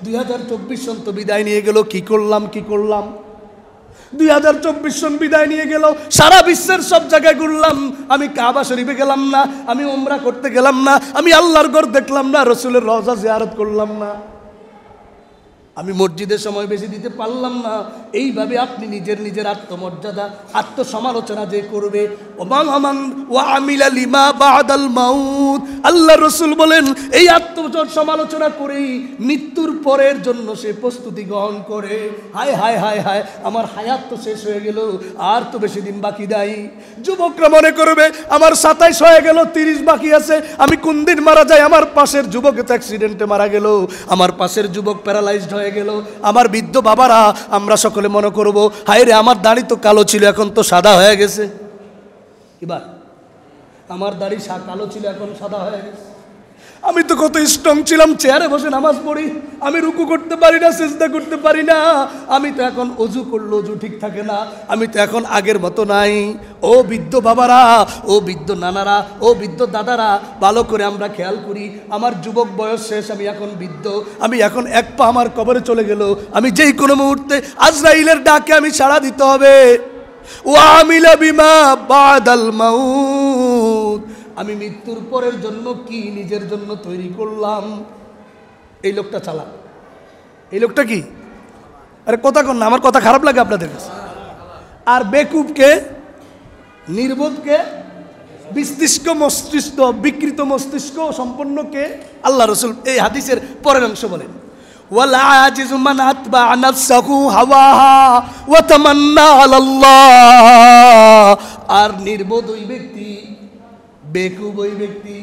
2024 সন তো বিদায় নিয়ে গেল, কি করলাম 2024 সন বিদায় নিয়ে গেল, সারা বিশ্বের সব জায়গায় ঘুরলাম, আমি কাবা শরীফে গেলাম না, আমি উমরা করতে গেলাম না, আমি আল্লাহর ঘর দেখলাম না, রসুলের রওজা জিয়ারত করলাম না, আমি মসজিদের সময় বেশি দিতে পারলাম না। এইভাবে আপনি নিজের আত্মমর্যাদা, আত্মসমালোচনা যে করবে, আল্লাহ রসুল বলেন এই আত্মসমালোচনা করেই মৃত্যুর পরের জন্য সে প্রস্তুতি গ্রহণ করে। হায় হায় হায় হায়, আমার হায়াত তো শেষ হয়ে গেল, আর তো বেশি দিন বাকি নাই। যুবকরা মনে করবে আমার 27 হয়ে গেল, 30 বাকি আছে, আমি কোন দিন মারা যাই। আমার পাশের যুবক তো অ্যাক্সিডেন্টে মারা গেল, আমার পাশের যুবক প্যারালাইজড হয়ে গেল। আমার বৃদ্ধ বাবারা আমরা সকলে মনে করব, হায় রে আমার দাড়ি তো কালো ছিল, এখন তো সাদা হয়ে গেছে। এবার আমার দাড়ি কালো ছিল, এখন সাদা হয়ে গেছে। আমি তো কত স্ট্রং ছিলাম, চেয়ারে বসে নামাজ পড়ি, আমি রুকু করতে পারি না, সিজদা করতে পারি না। আমি তো এখন অজু করলে অজু ঠিক থাকে না, আমি তো এখন আগের মতো নাই। ও বৃদ্ধ বাবারা, ও বৃদ্ধ নানারা, ও বৃদ্ধ দাদারা, ভালো করে আমরা খেয়াল করি। আমার যুবক বয়স শেষ, আমি এখন বৃদ্ধ, আমি এখন এক পা আমার কবরে চলে গেল, আমি যেই কোনো মুহূর্তে আজরাইলের ডাকে আমি সাড়া দিতে হবে। ওয়ামিলা বিমা বাদাল মাউত, আমি মৃত্যুর পরের জন্য কি নিজের জন্য তৈরি করলাম। এই লোকটা চালাক, এই লোকটা কি, আরে কথা কন না, আমার কথা খারাপ লাগে আপনাদের কাছে। আর বেকুবকে, নির্বোধকে, বিস্তিষ্ক মস্তিষ্ক, বিকৃত মস্তিষ্ক সম্পন্নকে আল্লাহ রসুল এই হাদিসের পরের অংশ বলেন, ওয়ালা আজিজু মান আতবা নাফসাহু হাওয়াহা ওয়া তামান্না আলাল্লাহ। আর নির্বোধ ওই ব্যক্তি, বেকুব ওই ব্যক্তি,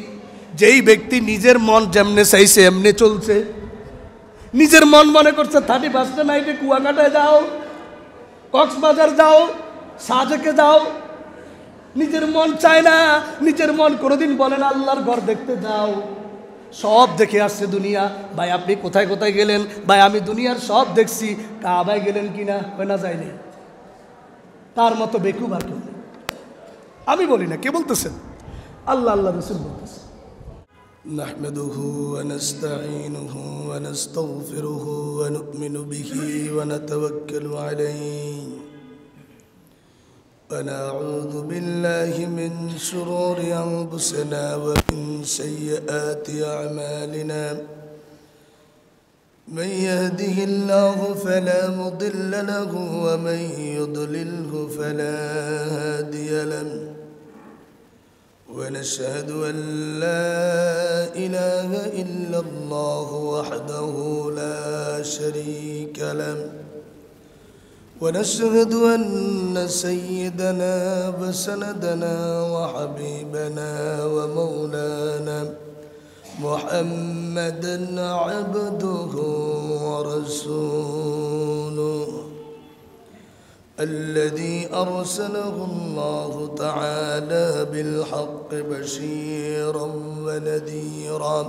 যেই ব্যক্তি নিজের মন যেমনে চাইছে এমনি চলছে। নিজের মন মনে করছে 31 নাইটে কুয়াকাটায় যাও, কক্সবাজার যাও, সাজেকে যাও। নিজের মন চায় না, নিজের মন কোনোদিন বলে না আল্লাহর ঘর দেখতে যাও। সব দেখে আসছে দুনিয়া। ভাই আপনি কোথায় কোথায় গেলেন? ভাই আমি দুনিয়ার সব দেখছি। কাবায় গেলেন কিনা? হয় না যায়নি। তার মতো বেকুব আর কেউ নেই। আমি বলি না, কে বলতেছেন? আল্লাহ আল্লাহ রাসূল বলতেছেন। নাহমাদুহু ওয়া নাস্তাঈনুহু ওয়া নাস্তাগফিরুহু ওয়া নু'মিনু বিহি ওয়া নাতাওয়াক্কালু আলাইহি ওয়া নাউযু বিল্লাহি মিন শুরুরি আনফুসিনা ওয়া মিন সাইয়্যাতি আ'মালিনা। من يهده الله فلا مضل له ومن يضلله فلا هادي له ونشهد أن لا إله إلا الله وحده لا شريك له ونشهد أن سيدنا وسندنا وحبيبنا ومولانا محمدا عبده ورسوله الذي أرسله الله تعالى بالحق بشيرا ونذيرا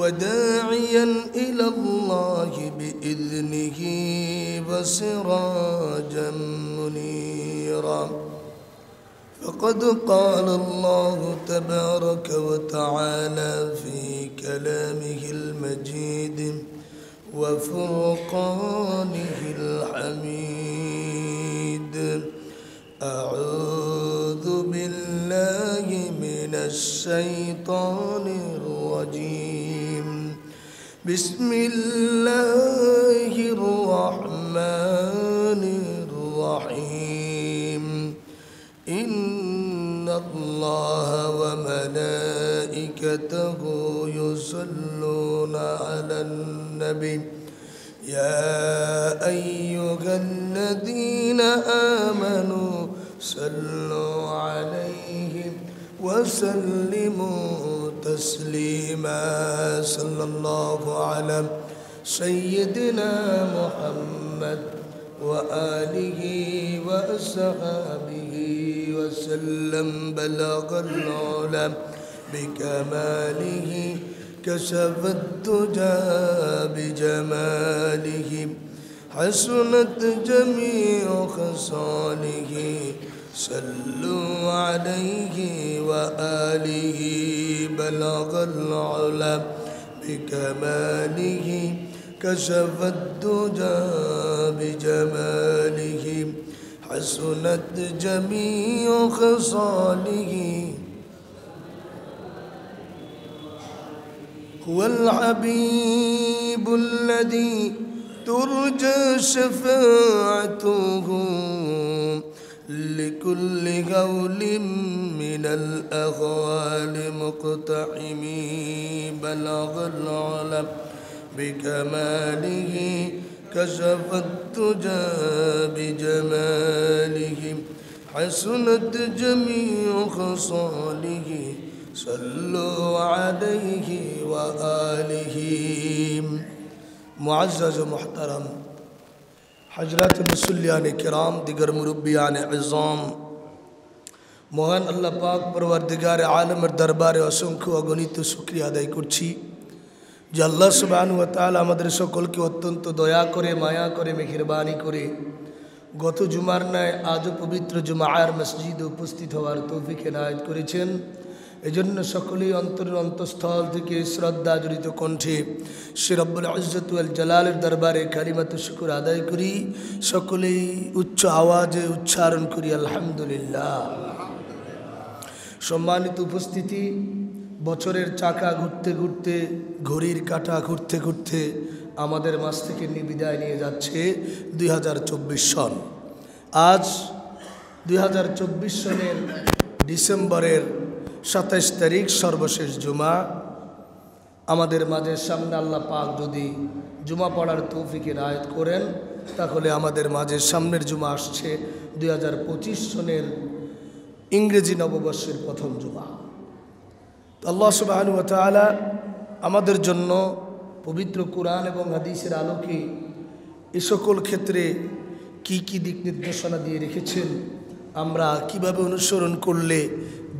وداعيا إلى الله بإذنه وسراجا منيرا. فقد قال الله تبارك وتعالى في كلامه المجيد وفرقانه الحميد: أعوذ بالله من الشيطان الرجيم. بسم الله الرحمن الرحيم. إن الله وملائكته يصلون على النبي يا أيها الذين آمنوا صلوا عليه وسلموا تسليما. صلى الله على سيدنا محمد وآله وأصحابه وسلم. بلغ العلا بكماله كشف الدجى بجماله حسنت جميع خصاله. صلوا عليه وآله. بلغ العلا بكماله كشف الدجى بجماله حسنت جميع خصاله هو الحبيب الذي ترجى شفاعته لكل هول من الأهوال مقتحم بلغ العلم بكماله كشف الدجى بجماله حسنت جميع خصاله صلوا عليه وآله معزز محترم हजरत मुसल्लियान किराम दिगर मुरब्बियान इज़ाम মহান আল্লাহ পাক পরওয়ারদিগারে আলমের দরবারে অসংখ্য অগণিত শুকরিয়া আদায় করছি যে আল্লাহ সুবহানাহু ওয়া তাআলা আমাদের সকলকে অত্যন্ত দয়া করে মায়া করে মেহেরবানি করে গত জুমার ন্যায় আজও পবিত্র জুমার মসজিদে উপস্থিত হওয়ার তৌফিক এনায়েত করেছেন। এজন্য সকলেই অন্তরের অন্তঃস্থল থেকে শ্রদ্ধা জড়িত কণ্ঠে সে রব্বুল ইজ্জত ওয়াল জালালের দরবারে কালিমাতু শুকর আদায় করি, সকলেই উচ্চ আওয়াজে উচ্চারণ করি আলহামদুলিল্লাহ। সম্মানিত উপস্থিতি, বছরের চাকা ঘুরতে ঘুরতে ঘড়ির কাঁটা ঘুরতে ঘুরতে আমাদের মাঝ থেকে বিদায় নিয়ে যাচ্ছে 2024 সন। আজ 2024 সনের ডিসেম্বরের 27 তারিখ সর্বশেষ জুমা। আমাদের মাঝে সামনে আল্লাহ পাক যদি জুমা পড়ার তৌফিক এনায়েত করেন তাহলে আমাদের মাঝে সামনের জুমা আসছে 2025 সনের ইংরেজি নববর্ষের প্রথম জুমা। আল্লাহ সুবহানাহু ওয়া তাআলা আমাদের জন্য পবিত্র কুরআন এবং হাদিসের আলোকে এই সকল ক্ষেত্রে কি কি দিক নির্দেশনা দিয়ে রেখেছেন, আমরা কিভাবে অনুসরণ করলে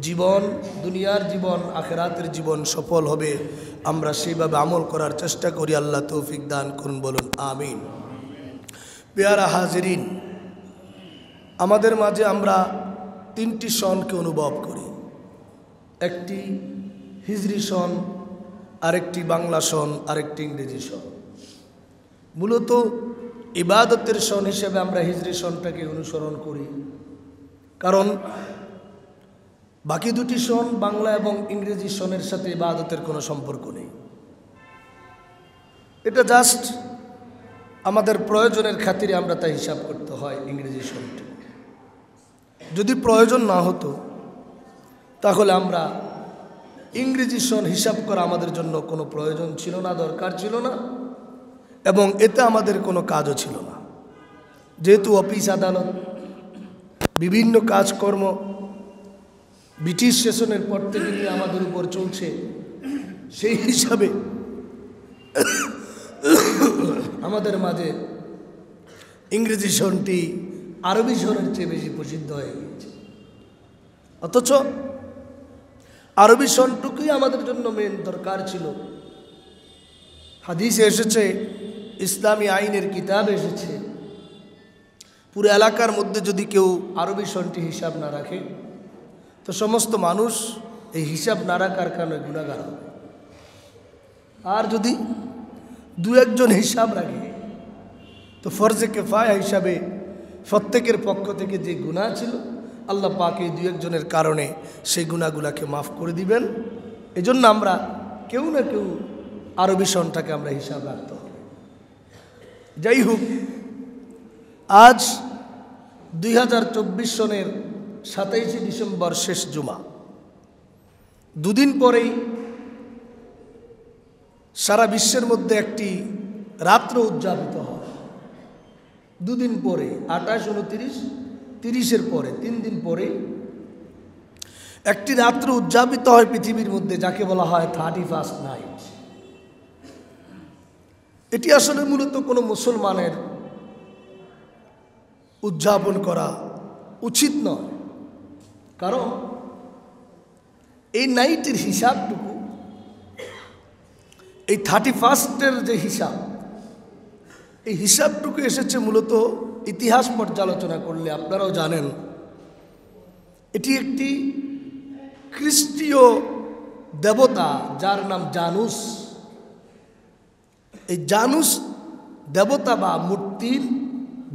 জীবন, দুনিয়ার জীবন, আখিরাতের জীবন সফল হবে, আমরা সেইভাবে আমল করার চেষ্টা করি। আল্লাহ তৌফিক দান করুন, বলুন আমিন। পেয়ারা হাজিরিন, আমাদের মাঝে আমরা 3টি সনকে অনুভব করি। একটি হিজরি সন, আরেকটি বাংলা সন, আরেকটি ইংরেজি সন। মূলত ইবাদতের সন হিসেবে আমরা হিজরি সনটাকে অনুসরণ করি, কারণ বাকি দুটি সন বাংলা এবং ইংরেজি সনের সাথে ইবাদতের কোনো সম্পর্ক নেই। এটা জাস্ট আমাদের প্রয়োজনের খাতিরে আমরা তা হিসাব করতে হয় ইংরেজি সনটি। যদি প্রয়োজন না হতো তাহলে আমরা ইংরেজি সন হিসাব করা আমাদের জন্য কোনো প্রয়োজন ছিল না, দরকার ছিল না, এবং এতে আমাদের কোনো কাজও ছিল না। যেহেতু অফিস আদালত, বিভিন্ন কাজকর্ম ব্রিটিশ শাসনের পর থেকে নিয়ে আমাদের উপর চলছে, সেই হিসাবে আমাদের মাঝে ইংরেজি সনটি আরবি সনের চেয়ে বেশি প্রসিদ্ধ হয়ে গিয়েছে। অথচ আরবি সনটুকুই আমাদের জন্য মেন দরকার ছিল। হাদিসে এসেছে, ইসলামী আইনের কিতাবে এসেছে, পুরো এলাকার মধ্যে যদি কেউ আরবি সনটি হিসাব না রাখে তো সমস্ত মানুষ এই হিসাব না রাখার কারণে গুনাহগার হবে। আর যদি দু একজন হিসাব রাখে তো ফরজে কিফায়া হিসাবে প্রত্যেকের পক্ষ থেকে যে গুনাহ ছিল আল্লাহ পাক এই দু একজনের কারণে সেই গুনাহগুলোকে মাফ করে দিবেন। এজন্য আমরা কেউ না কেউ আরবি সনটাকে আমরা হিসাব রাখতে হবে। যাই হোক, আজ 2024 সনের 27 ডিসেম্বর শেষ জুমা। দুদিন পরেই সারা বিশ্বের মধ্যে একটি রাত্র উদযাপিত হয়। দুদিন পরে 28, 29, 30-এর পরে 3 দিন পরে একটি রাত্র উদযাপিত হয় পৃথিবীর মধ্যে, যাকে বলা হয় 31st নাইট। এটি আসলে মূলত কোনো মুসলমানের উদযাপন করা উচিত নয়, কারণ এই নাইটের হিসাবটুকু, এই 31st-এর যে হিসাব, এই হিসাবটুকু এসেছে মূলত ইতিহাস পর্যালোচনা করলে আপনারাও জানেন এটি একটি খ্রিস্টীয় দেবতা যার নাম জানুস, এই জানুস দেবতা বা মূর্তির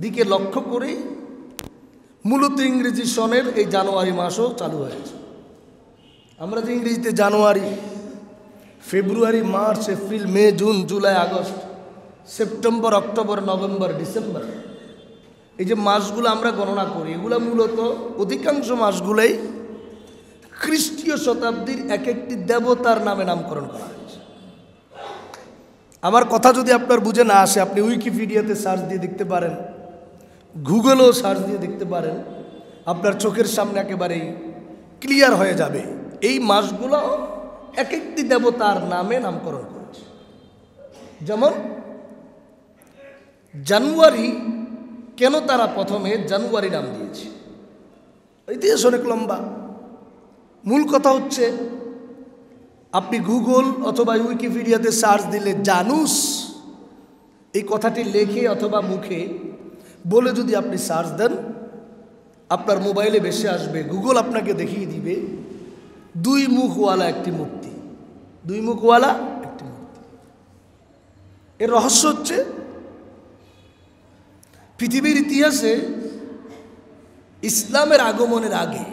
দিকে লক্ষ্য করে মূলত ইংরেজি সনের এই জানুয়ারি মাসও চালু হয়েছে। আমরা যে ইংরেজিতে January, February, March, April, May, June, July, August, September, October, November, December, এই যে মাসগুলো আমরা গণনা করি, এগুলো মূলত অধিকাংশ মাসগুলোই খ্রিস্টীয় শতাব্দীর এক একটি দেবতার নামে নামকরণ করা হয়েছে। আমার কথা যদি আপনার বুঝে না আসে, আপনি উইকিপিডিয়াতে সার্চ দিয়ে দেখতে পারেন, গুগলেও সার্চ দিয়ে দেখতে পারেন, আপনার চোখের সামনে একেবারেই ক্লিয়ার হয়ে যাবে। এই মাসগুলো এক একটি দেবতার নামে নামকরণ করেছে। যেমন জানুয়ারি, কেন তারা প্রথমে জানুয়ারি নাম দিয়েছে, ইতিহাস অনেক লম্বা। মূল কথা হচ্ছে, আপনি গুগল অথবা উইকিপিডিয়াতে সার্চ দিলে জানুস এই কথাটি লেখে অথবা মুখে বলে যদি আপনি সার্চ দেন, আপনার মোবাইলে ভেসে আসবে, গুগল আপনাকে দেখিয়ে দিবে দুই মুখওয়ালা একটি মূর্তি, দুই মুখওয়ালা একটি মূর্তি। এর রহস্য হচ্ছে, পৃথিবীর ইতিহাসে ইসলামের আগমনের আগে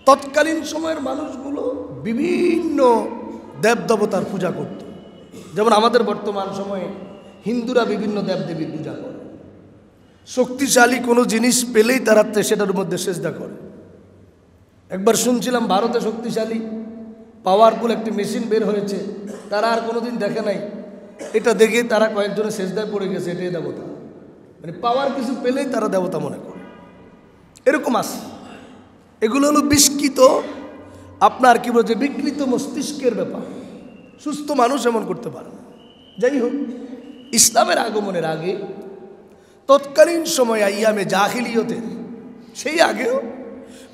তৎকালীন সময়ের মানুষগুলো বিভিন্ন দেবদেবতার পূজা করত। যেমন আমাদের বর্তমান সময়ে হিন্দুরা বিভিন্ন দেবদেবীর পূজা করে। শক্তিশালী কোনো জিনিস পেলেই তারা সেটার মধ্যে সেজদা করে। একবার শুনছিলাম ভারতে শক্তিশালী পাওয়ারফুল একটি মেশিন বের হয়েছে, তারা আর কোনোদিন দেখে নাই, এটা দেখে তারা কয়েকজনের সেজদায় পড়ে গেছে, এটাই দেবতা। মানে পাওয়ার কিছু পেলেই তারা দেবতা মনে করে। এরকম আছে। এগুলো হলো বিস্কৃত, আপনার কি বলছে, বিকৃত মস্তিষ্কের ব্যাপার। সুস্থ মানুষ এমন করতে পারে না। যাই হোক, ইসলামের আগমনের আগে তৎকালীন সময় আইয়ামে জাহিলিয়তের সেই আগেও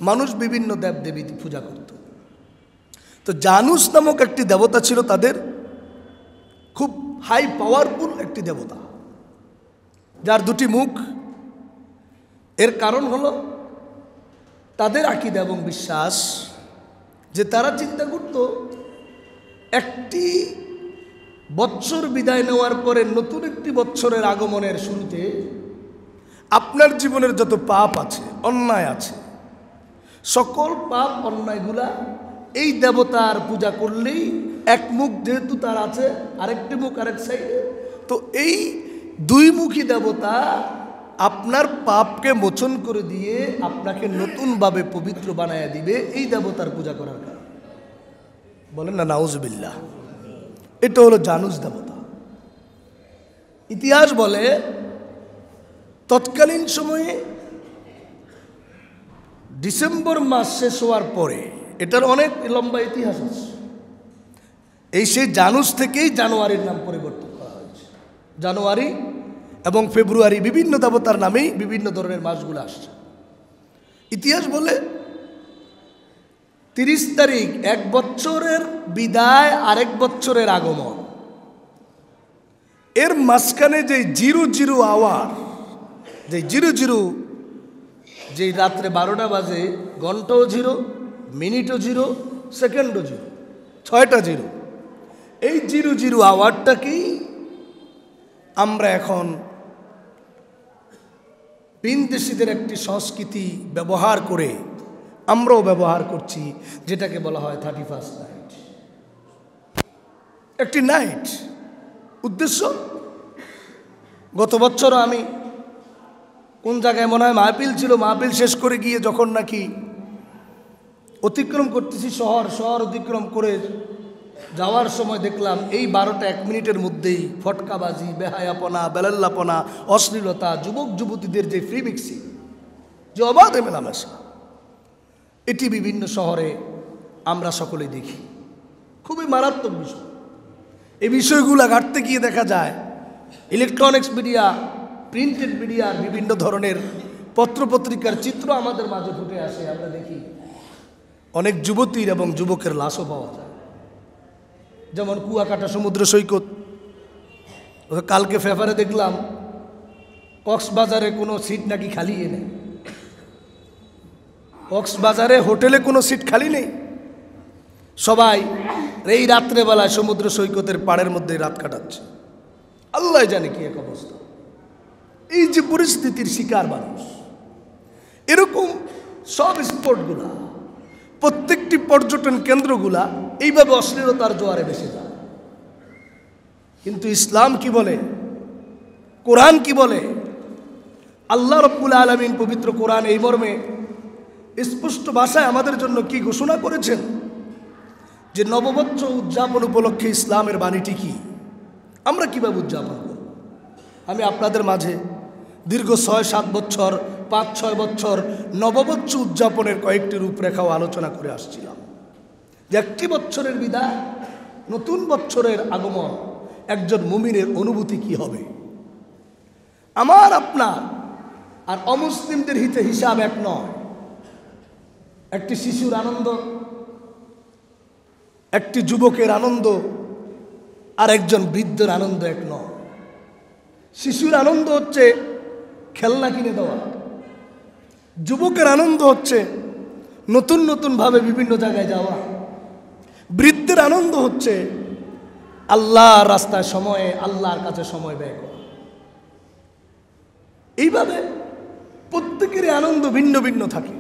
মানুষ বিভিন্ন দেবদেবী পূজা করত। তো জানুস নামক একটি দেবতা ছিল তাদের, খুব হাই পাওয়ারফুল একটি দেবতা, যার দুটি মুখ। এর কারণ হলো তাদের আকীদা এবং বিশ্বাস যে তারা চিন্তা করত, একটি বৎসর বিদায় নেওয়ার পরে নতুন একটি বৎসরের আগমনের শুরুতে আপনার জীবনের যত পাপ আছে, অন্যায় আছে, সকল পাপ অন্যায়গুলা এই দেবতার পূজা করলেই, এক মুখ যেহেতু তার আছে, আরেকটি মুখ আরেক সাইডে, তো এই দুইমুখী দেবতা আপনার পাপকে মোচন করে দিয়ে আপনাকে নতুনভাবে পবিত্র বানায়া দিবে, এই দেবতার পূজা করার কারণে। বলেন না নাউজুবিল্লাহ। এটা হলো জানুস দেবতা। ইতিহাস বলে তৎকালীন সময়ে ডিসেম্বর মাস শেষ হওয়ার পরে, এটার অনেক লম্বা ইতিহাস আছে, এই সেই জানুস থেকেই জানুয়ারির নাম পরিবর্তন করা হয়েছে। জানুয়ারি এবং ফেব্রুয়ারি বিভিন্ন দেবতার নামেই বিভিন্ন ধরনের মাসগুলো আসছে। ইতিহাস বলে 30 তারিখ এক বছরের বিদায়, আরেক বছরের আগমন, এর মাঝখানে যে 00 আওয়ার, যে 00, যেই রাত্রে 12টা বাজে, ঘন্টাও 0, মিনিটও 0, সেকেন্ডও 0, 6টা 0, এই 00 আওয়ারটাকেই আমরা এখন ভিনদেশীদের একটি সংস্কৃতি ব্যবহার করে আমরাও ব্যবহার করছি, যেটাকে বলা হয় 31st নাইট। একটি নাইট উদ্দেশ্য, গত বছর আমি কোন জায়গায় মনে হয় মাহফিল ছিল, মাহফিল শেষ করে গিয়ে যখন নাকি অতিক্রম করতেছি শহর অতিক্রম করে যাওয়ার সময় দেখলাম এই 12টা 1 মিনিটের মধ্যেই ফটকাবাজি, বেহায়াপনা, বেলাল্লাপনা, অশ্লীলতা, যুবক যুবতীদের যে ফ্রি মিক্সিং, যে অবাধে মেলামেশা, এটি বিভিন্ন শহরে আমরা সকলেই দেখি। খুবই মারাত্মক বিষয়। এই বিষয়গুলো ঘাটতে গিয়ে দেখা যায় ইলেকট্রনিক্স মিডিয়া, প্রিন্টেড মিডিয়ার বিভিন্ন ধরনের পত্রপত্রিকার চিত্র আমাদের মাঝে ফুটে আসে। আমরা দেখি অনেক যুবতীর এবং যুবকের লাশও পাওয়া যায়। যেমন কুয়াকাটা সমুদ্র সৈকত, কালকে পেপারে দেখলাম কক্সবাজারে কোনো সিট নাকি খালি নেই। কক্সবাজারে হোটেলে কোনো সিট খালি নেই, সবাই এই রাত্রেবেলায় সমুদ্র সৈকতের পাড়ের মধ্যে রাত কাটাচ্ছে। আল্লাহ জানে কি এক অবস্থা। এই যে পরিস্থিতির শিকার মানুষ, এরকম সব স্পটগুলা, প্রত্যেকটি পর্যটন কেন্দ্রগুলা এইভাবে অশ্লীলতার জোয়ারে ভেসে যায়। কিন্তু ইসলাম কি বলে, কোরআন কি বলে? আল্লাহ রাব্বুল আলামিন পবিত্র কোরআন এই মর্মে স্পষ্ট ভাষায় আমাদের জন্য কি ঘোষণা করেছেন যে নববর্ষ উদযাপন উপলক্ষে ইসলামের বাণীটি কি, আমরা কিভাবে উদযাপন করব। আমি আপনাদের মাঝে দীর্ঘ 6-7 বছর 5-6 বছর নববর্ষ উদযাপনের কয়েকটি রূপরেখাও আলোচনা করে আসছিলাম যে একটি বছরের বিদায়, নতুন বছরের আগমন, একজন মুমিনের অনুভূতি কি হবে। আমার আপনার আর অমুসলিমদের হিসাব এক নয়। একটি শিশুর আনন্দ, একটি যুবকের আনন্দ আর একজন বৃদ্ধের আনন্দ এক নয়। শিশুর আনন্দ হচ্ছে খেলনা কিনে দেওয়া, যুবকের আনন্দ হচ্ছে নতুন নতুনভাবে বিভিন্ন জায়গায় যাওয়া, বৃদ্ধের আনন্দ হচ্ছে আল্লাহর রাস্তায় সময়ে আল্লাহর কাছে সময় ব্যয় করা। এইভাবে প্রত্যেকেরই আনন্দ ভিন্ন ভিন্ন থাকে।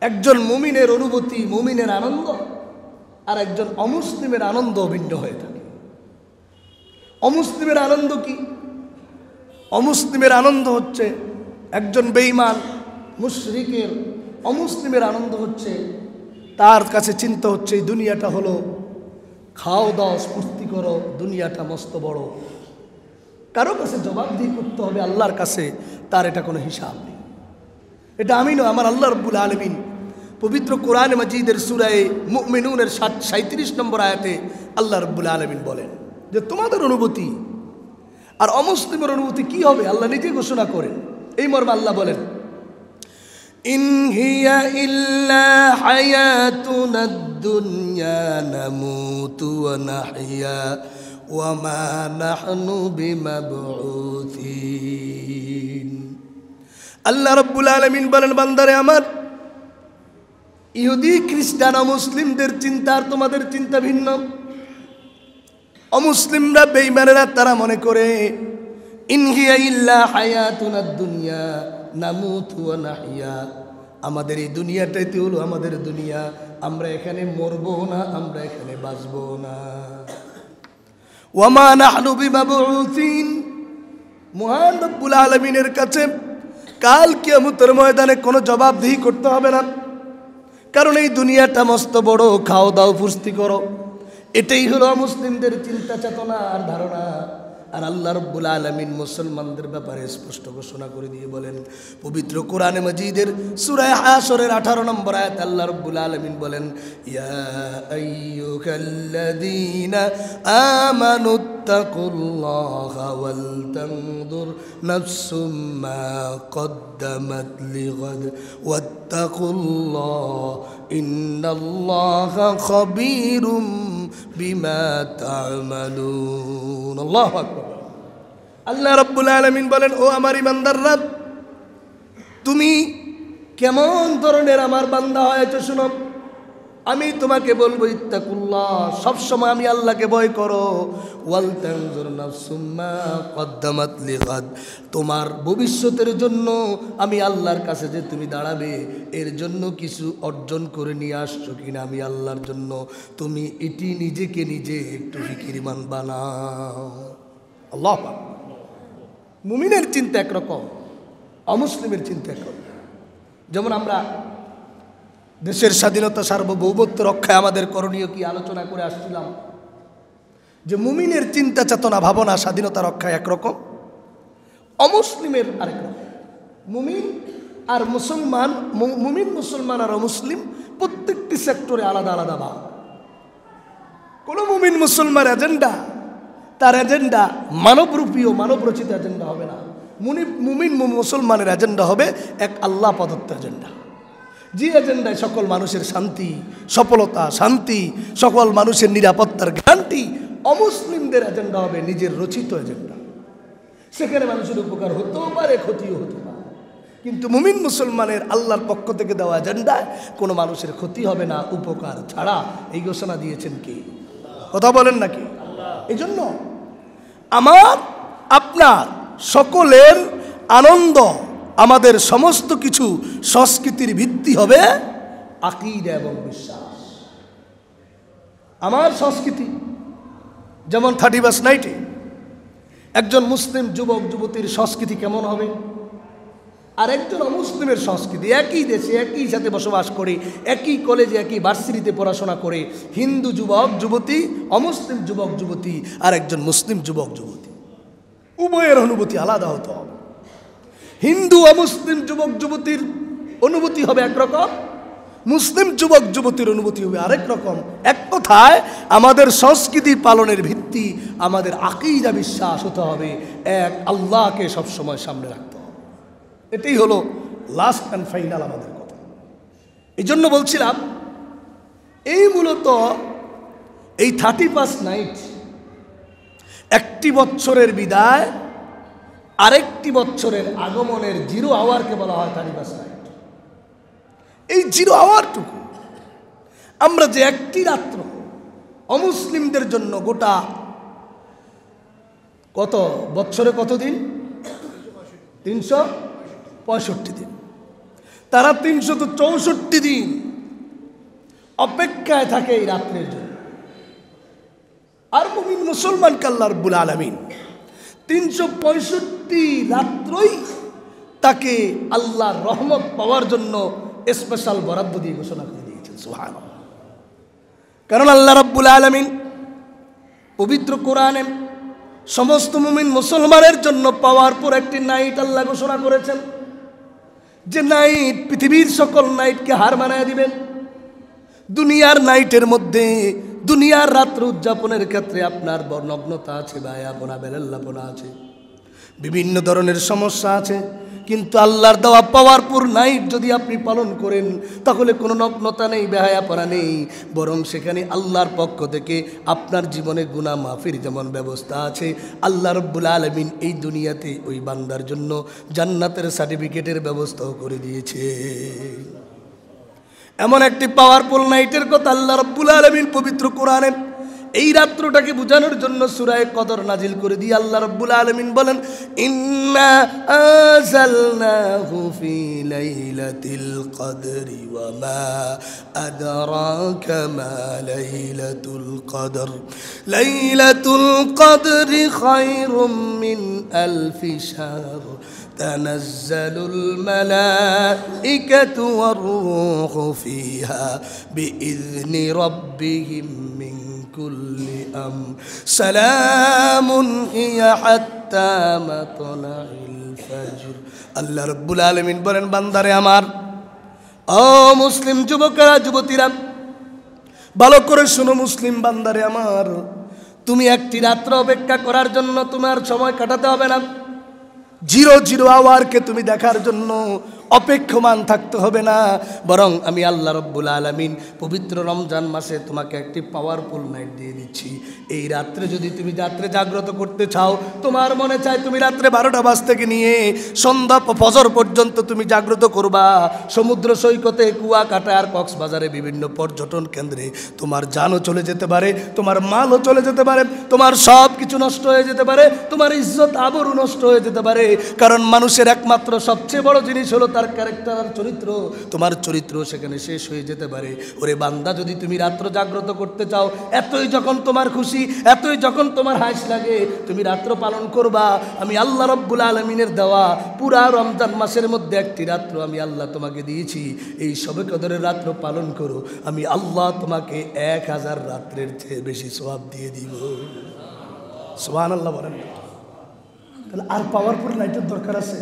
একজন মুমিনের অনুভূতি, মুমিনের আনন্দ আর একজন অমুসলিমের আনন্দ ভিন্ন হয়ে থাকে। অমুসলিমের আনন্দ কি? অমুসলিমের আনন্দ হচ্ছে একজন বেঈমান মুশরিকের অমুসলিমের আনন্দ হচ্ছে তার কাছে চিন্তা হচ্ছে এই দুনিয়াটা হলো খাও দাও স্ফূর্তি করো, দুনিয়াটা মস্ত বড়, কারো কাছে জবাবদিহি করতে হবে আল্লাহর কাছে, তার এটা কোনো হিসাব নেই। এটা আমি নয়, আমার আল্লাহ রাব্বুল আলামিন পবিত্র কোরআনে মাজিদের সূরা মুমিনুনের 37 নম্বর আয়াতে আল্লাহ রাব্বুল আলামিন বলেন যে তোমাদের অনুভূতি আর অমুসলিমের অনুভূতি কি হবে আল্লাহ নিজে ঘোষণা করেন। এই মর্মে আল্লাহ বলেন, ইন হিয়া ইল্লা হায়াতুনাদ দুনিয়া নামুতু ওয়া নাহইয়া ওয়া মা নাহনু বিমাবউথিন। আল্লাহ রাব্বুল আলামিন বলেন, বান্দারে আমার, ইহুদি খ্রিস্টান অমুসলিমদের চিন্তা আর তোমাদের চিন্তা ভিন্ন। অমুসলিমরা বেঈমানেরা তারা মনে করে ইন হিয়া ইল্লা হায়াতুনাদ দুনিয়া নামুতু ওয়া নাহইয়া, আমাদের এই দুনিয়াটাই হলো আমাদের দুনিয়া, আমরা এখানে মরবো না, আমরা এখানে বাঁচবো না। ওয়া মা নাহনু বিমাবউথিন, মহান রব্বুল আলামিনের কাছে কাল কিয়ামতের ময়দানে কোনো জবাবদিহি করতে হবে না, কারণ এই দুনিয়াটা মস্ত বড়, খাও দাও ফুর্তি করো, এটাই হলো মুসলিমদের চিন্তা চেতনা আর ধারণা। আর আল্লাহ রাব্বুল আলামিন মুসলমানদের ব্যাপারে স্পষ্ট ঘোষণা করে দিয়ে বলেন পবিত্র কোরআনে মাজিদের সূরা হাশরের 18 নম্বর আয়াতে আল্লাহ রাব্বুল আলামিন বলেন, ইয়া আইয়ুহাল্লাযীনা আমানুত্তাকুল্লাহা ওয়াল তানজুর নাফসুম মা কদ্দামাত লিগাদ ওয়াত্তাকুল্লাহ ইন্নাল্লাহা খাবীরুম বিমা তা'মালুন। আল্লাহু আকবার। আল্লাহ রাব্বুল আলামিন বলেন, ও আমার ইমানদাররা, তুমি কেমন ধরনের আমার বান্দা হয়েছে শুনো। আমি তোমাকে বলবো ইত্তাকুল্লাহ, সবসময় আমি আল্লাহকে ভয় করো। ওয়াল তানজুর নাফসুম মা কদ্দামাত লিগাদ, তোমার ভবিষ্যতের জন্য আমি আল্লাহর কাছে যে তুমি দাঁড়াবে এর জন্য কিছু অর্জন করে নিয়ে আসছো কিনা আমি আল্লাহর জন্য, তুমি এটি নিজেকে নিজে একটু ফিকিরমান বানাও। আল্লাহ পাক। মুমিনের চিন্তা একরকম, অমুসলিমের চিন্তা একরকম। যেমন আমরা দেশের স্বাধীনতা সার্বভৌমত্ব রক্ষায় আমাদের করণীয় কি আলোচনা করে আসছিলাম যে মুমিনের চিন্তা চেতনা ভাবনা স্বাধীনতা রক্ষায় একরকম, অমুসলিমের আরেক রকম। মুমিন আর মুসলমান, মুমিন মুসলমান আর অমুসলিম প্রত্যেকটি সেক্টরে আলাদা আলাদা ভাব। কোন মুমিন মুসলমান এজেন্ডা, তার এজেন্ডা মানবরূপী ও মানবরচিত এজেন্ডা হবে না। মুমিন মুসলমানের এজেন্ডা হবে এক আল্লাহ প্রদত্ত এজেন্ডা, যে এজেন্ডায় সকল মানুষের শান্তি, সফলতা, শান্তি, সকল মানুষের নিরাপত্তার গ্যারান্টি। অমুসলিমদের এজেন্ডা হবে নিজের রচিত এজেন্ডা, সেখানে মানুষের উপকার হতেও পারে, ক্ষতিও হতে পারে। কিন্তু মুমিন মুসলমানের আল্লাহর পক্ষ থেকে দেওয়া এজেন্ডায় কোনো মানুষের ক্ষতি হবে না, উপকার ছাড়া। এই ঘোষণা দিয়েছেন কি? কথা বলেন নাকি? এই জন্য আমার আপনার সকলের আনন্দ, আমাদের সমস্ত কিছু সংস্কৃতির ভিত্তি হবে আকীদা এবং বিশ্বাস। আমার সংস্কৃতি যেমন 31st নাইটে একজন মুসলিম যুবক যুবতীর সংস্কৃতি কেমন হবে, আর একজন অমুসলিমের সংস্কৃতি, একই দেশে একই সাথে বসবাস করে, একই কলেজে একই ভার্সিটিতে পড়াশোনা করে, হিন্দু যুবক যুবতী, অমুসলিম যুবক যুবতী, আর একজন মুসলিম যুবক যুবতী, উভয়ের অনুভূতি আলাদা হতে হবে। হিন্দু অমুসলিম যুবক যুবতীর অনুভূতি হবে একরকম, মুসলিম যুবক যুবতীর অনুভূতি হবে আরেক রকম। এক কথায় আমাদের সংস্কৃতি পালনের ভিত্তি আমাদের আকীদা বিশ্বাস হতে হবে, এক আল্লাহকে সবসময় সামনে রাখতে হবে। এটাই হলো লাস্ট অ্যান্ড ফাইনাল আমাদের কথা। এই জন্য বলছিলাম এই মূলত এই 31st নাইট একটি বছরের বিদায়, আরেকটি বছরের আগমনের 0 আওয়ারকে বলা হয় 31st নাইট। এই 0 আওয়ারটুকু আমরা যে একটি রাত্র অমুসলিমদের জন্য গোটা কত বছরে কত দিন, 365 দিন, তারা 364 দিন অপেক্ষায় থাকে এই রাত্রের জন্য। আর মুমিন মুসলমানকে আল্লাহ রাব্বুল আলামিন 365 রাত্রই তাকে আল্লাহর রহমত পাওয়ার জন্য স্পেশাল বরাদ্দ দিয়ে ঘোষণা করে দিয়েছেন। সুবহানাল্লাহ। কারণ আল্লাহ রাব্বুল আলামিন পবিত্র কোরআনে সমস্ত মুমিন মুসলমানের জন্য পাওয়ার পর একটি নাইট আল্লাহ ঘোষণা করেছেন, যে নাইট পৃথিবীর সকল নাইটকে হার মানায় দিবেন। দুনিয়ার নাইটের মধ্যে, দুনিয়ার রাত্র উদযাপনের ক্ষেত্রে আপনার নগ্নতা আছে, বায়াপনা বেলাল্লাপনা আছে, বিভিন্ন ধরনের সমস্যা আছে, কিন্তু আল্লাহর দেওয়া পাওয়ারফুল নাইট যদি আপনি পালন করেন তাহলে কোনো নগ্নতা নেই, বেহায়াপনা নেই, বরং সেখানে আল্লাহর পক্ষ থেকে আপনার জীবনে গুনাহ মাফির যেমন ব্যবস্থা আছে, আল্লাহ রাব্বুল আলামিন এই দুনিয়াতে ওই বান্দার জন্য জান্নাতের সার্টিফিকেটের ব্যবস্থাও করে দিয়েছে। এমন একটি পাওয়ারফুল নাইটের কথা আল্লাহ রাব্বুল আলামিন পবিত্র কোরআনে এই রাত্রটাকে বোঝানোর জন্য সূরা কদর নাজিল করে দিয়ে আল্লাহ রাব্বুল আলামিন বলেন, ইন্না আযালনাহু ফি লাইলাতিল কদরি ওয়া মা আদরাকা মা লাইলাতুল কদর লাইলাতুল কদরি খায়রুম মিন আলফি শাহর তানাজ্জালুল মালাইকাতু ওয়ার রূহু ফিহা বিইذনি রাব্বিহিম মিন কুল্লি সালামুন হিয়া হাত্তা মাতলাইল ফাজর। আল্লাহ রাব্বুল আলামিন বলেন, বান্দারে আমার, ও মুসলিম যুবকেরা যুবতীরা, ভালো করে শোনো মুসলিম বান্দারে আমার, তুমি একটি রাত্র অপেক্ষা করার জন্য তোমার সময় কাটাতে হবে না। 0 আওয়ারকে তুমি দেখার জন্য অপেক্ষমান থাকতে হবে না, বরং আমি আল্লাহ রাব্বুল আলামিন পবিত্র রমজান মাসে তোমাকে একটি পাওয়ারফুল নাইট দিয়ে দিচ্ছি। এই রাত্রে যদি তুমি রাত্রে জাগ্রত করতে চাও, তোমার মনে চায় তুমি রাত্রে 12টা বাজ থেকে নিয়ে সন্ধ্যা ফজর পর্যন্ত তুমি জাগ্রত করবা, সমুদ্র সৈকতে, কুয়াকাটা আর কক্সবাজারে বিভিন্ন পর্যটন কেন্দ্রে তোমার জানও চলে যেতে পারে, তোমার মালও চলে যেতে পারে, তোমার সব কিছু নষ্ট হয়ে যেতে পারে, তোমার ইজ্জত আবরু নষ্ট হয়ে যেতে পারে। কারণ মানুষের একমাত্র সবচেয়ে বড় জিনিস হলো তার ক্যারেক্টার আর চরিত্র। তোমার চরিত্র সেখানে শেষ হয়ে যেতে পারে। ওরে বান্দা, যদি তুমি রাত্র জাগ্রত করতে চাও, এতই যখন তোমার খুশি, এতই যখন তোমার হাসি লাগে, তুমি রাত্র পালন করবা। আমি আল্লাহ রাব্বুল আলামিনের দেওয়া পুরা রমজান মাসের মধ্যে একটি রাত্র আমি আল্লাহ তোমাকে দিয়েছি। এই শবে কদরের রাত্র পালন করো, আমি আল্লাহ তোমাকে 1000 রাত্রের চেয়ে বেশি সওয়াব দিয়ে দিব। সুবহানাল্লাহ বলেন। তাহলে আর পাওয়ারফুল নাইটের দরকার আছে?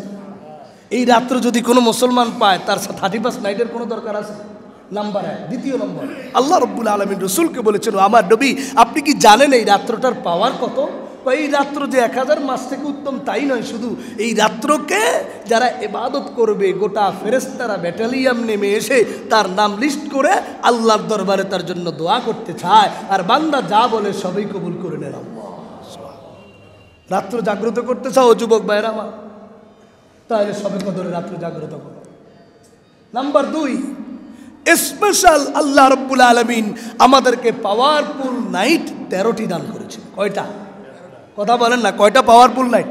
এই রাত্র যদি কোনো মুসলমান পায়, তার 31st নাইটের কোনো দরকার আছে? নাম্বার 1। দ্বিতীয় নম্বর, আল্লাহ রাব্বুল আলামিন রাসূলকে বলেছেন, আমার নবী আপনি কি জানেন এই রাত্রটার পাওয়ার কত? এই রাত্র যে 1000 মাস থেকে উত্তম তাই নয়, শুধু এই রাত্রকে যারা ইবাদত করবে, গোটা ফেরেশতারা ব্যাটালিয়ন নেমে এসে তার নাম লিস্ট করে আল্লাহর দরবারে তার জন্য দোয়া করতে চায়, আর বান্দা যা বলে সবই কবুল করে নেন আল্লাহ। রাত্র জাগ্রত করতে চাও যুবক ভাইরা আমার, তাহলে শবে কদরে রাত্র জাগ্রত করো। নাম্বার 2, স্পেশাল আল্লাহ রাব্বুল আলামিন আমাদেরকে পাওয়ারফুল নাইট 13টি দান করেছেন। কয়টা? কথা বলেন না, কয়টা পাওয়ারফুল নাইট?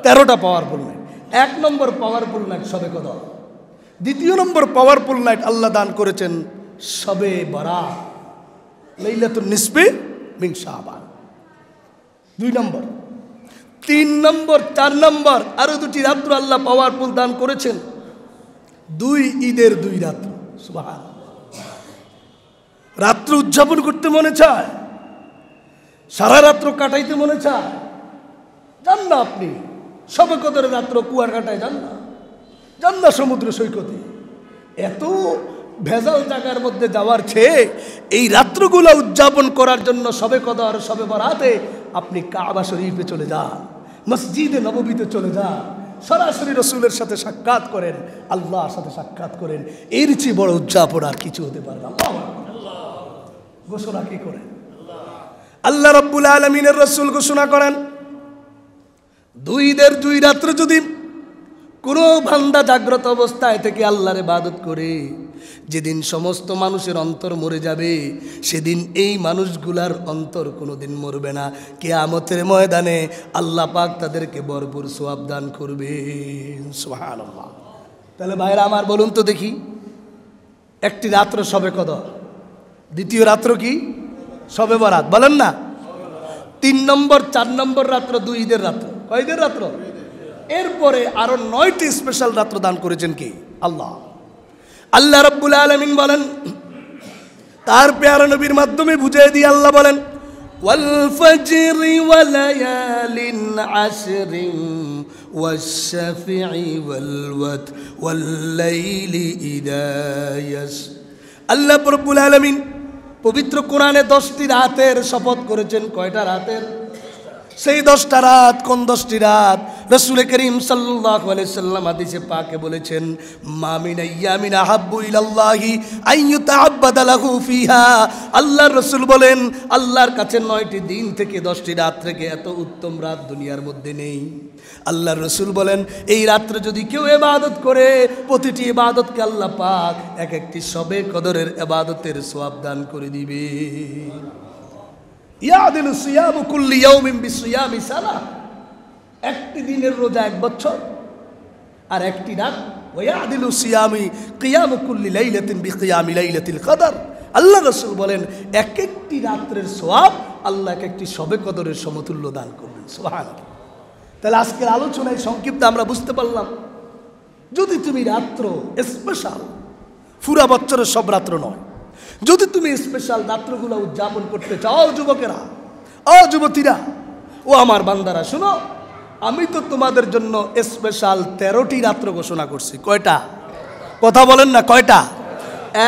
13টা পাওয়ারফুল নাইট। 1 নম্বর পাওয়ারফুল নাইট শবে কদর। 2 নম্বর পাওয়ারফুল নাইট আল্লাহ দান করেছেন শবে বরাত, লাইলাতুন নিসফি মিন শাবান। 2 নম্বর। 3 নম্বর, 4 নম্বর আরো 2টি রাত্র আল্লাহ পাওয়ারফুল দান করেছেন, 2 ঈদের 2 রাত্র। সুবহানাল্লাহ। রাত্র উদযাপন করতে মনে চায়, সারা রাত্র কাটাইতে মনে চায়, যান না আপনি শবে কদরের রাত্র কুয়ার কাটায়, যান না সমুদ্র সৈকতে। এত ভেজাল জায়গার মধ্যে যাওয়ার চেয়ে এই রাত্রগুলো উদযাপন করার জন্য শবে কদর, শবে বরাতে আপনি কাবা শরীফে চলে যান, মসজিদে নববীতে চলে যান, সরাসরি রসুলের সাথে সাক্ষাৎ করেন, আল্লাহর সাথে সাক্ষাৎ করেন। এর চেয়ে বড় উদযাপন আর কিছু হতে পারে না। ঘোষণা কি করেন? আল্লাহ রাব্বুল আলামিনের রাসূল ঘোষণা করেন, 2 ঈদের 2 রাত্রে যদি কোনো বান্দা জাগ্রত অবস্থায় থেকে আল্লাহর ইবাদত করে, যেদিন সমস্ত মানুষের অন্তর মরে যাবে, সেদিন এই মানুষগুলার অন্তর কোনোদিন মরবে না। কিয়ামতের ময়দানে আল্লাহ পাক তাদেরকে ভরপুর সওয়াব দান করবেন। সুবহানাল্লাহ। তাহলে ভাইরা আমার বলুন তো দেখি, একটি রাত্র শবে কদর, 2য় রাত্র কি? শবে বরাত। বলেন না? 3 নম্বর, 4 নম্বর রাত্র 2 ঈদের রাত্র। কয় ঈদের রাত্র? এরপরে আরো 9টি স্পেশাল রাত্র দান করেছেন কি? আল্লাহ। আল্লাহ রাব্বুল আলামিন বলেন, তার প্যারা নবীর মাধ্যমে বুঝিয়ে দিয়ে আল্লাহ বলেন, ওয়াল ফাজরি ওয়া লায়ালিন আশরিন ওয়াশ শাফিঈ ওয়াল ওয়াতর ওয়াল লাইলি ইযা ইয়াস। আল্লাহ রাব্বুল আলামিন পবিত্র কোরআনে 10টি রাতের শপথ করেছেন। কয়টা রাতের? সেই 10টা রাত কোন 10টি রাত? রাসূল করিম সাল্লাল্লাহু আলাইহি সাল্লাম হাদিসে পাকে বলেছেন, মা মিন আইয়ামিন আহাব্বু ইলাল্লাহি আন ইউতাআব্বাদা লাহু ফিহা। আল্লাহর রাসূল বলেন, আল্লাহর কাছে 9টি দিন থেকে 10টি রাত থেকে এত উত্তম রাত দুনিয়ার মধ্যে নেই। আল্লাহর রাসূল বলেন, এই রাত্রে যদি কেউ ইবাদত করে, প্রতিটি ইবাদতকে আল্লাহ পাক এক একটি শবে কদরের ইবাদতের সওয়াব দান করে দিবে। ইয়াদিলু সিয়ামু কুল্লি ইয়াউমিন বিসিয়ামি সানা। একটি দিনের রোজা 1 বছর, আর একটি রাত ওয়াদিলু সিয়ামি কিয়ামু কুল্লি লাইলাতিন বিকিয়ামি লাইলাতিল কদর। আল্লাহ রাসূল বলেন, এক একটি রাত্রের সওয়াব আল্লাহ এক একটি শবে কদরের সমতুল্য দান করবেন। সুবহানাল্লাহ। তাহলে আজকের আলোচনায় সংক্ষিপ্ত আমরা বুঝতে পারলাম, যদি তুমি রাত্র স্পেশাল, পুরা বছরের সব রাত্র নয়, যদি তুমি স্পেশাল রাত্রগুলো উদযাপন করতে চাও, যুবকেরা, ও যুবতীরা, ও আমার বান্দারা, শুনো, আমি তো তোমাদের জন্য স্পেশাল 13টি রাত্র ঘোষণা করছি। কয়টা? কথা বলেন না, কয়টা?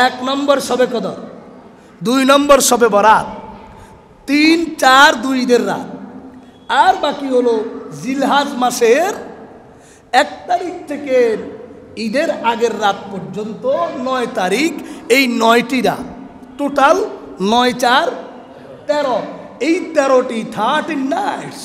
1 নম্বর শবে কদর, 2 নম্বর শবে বরাত, 3, 4, 2 ঈদের রাত, আর বাকি হলো জিলহাজ মাসের 1 তারিখ থেকে ঈদের আগের রাত পর্যন্ত 9 তারিখ, এই 9টি রাত, টোটাল 9, 4, 13। এই 13টি 13 নাইটস,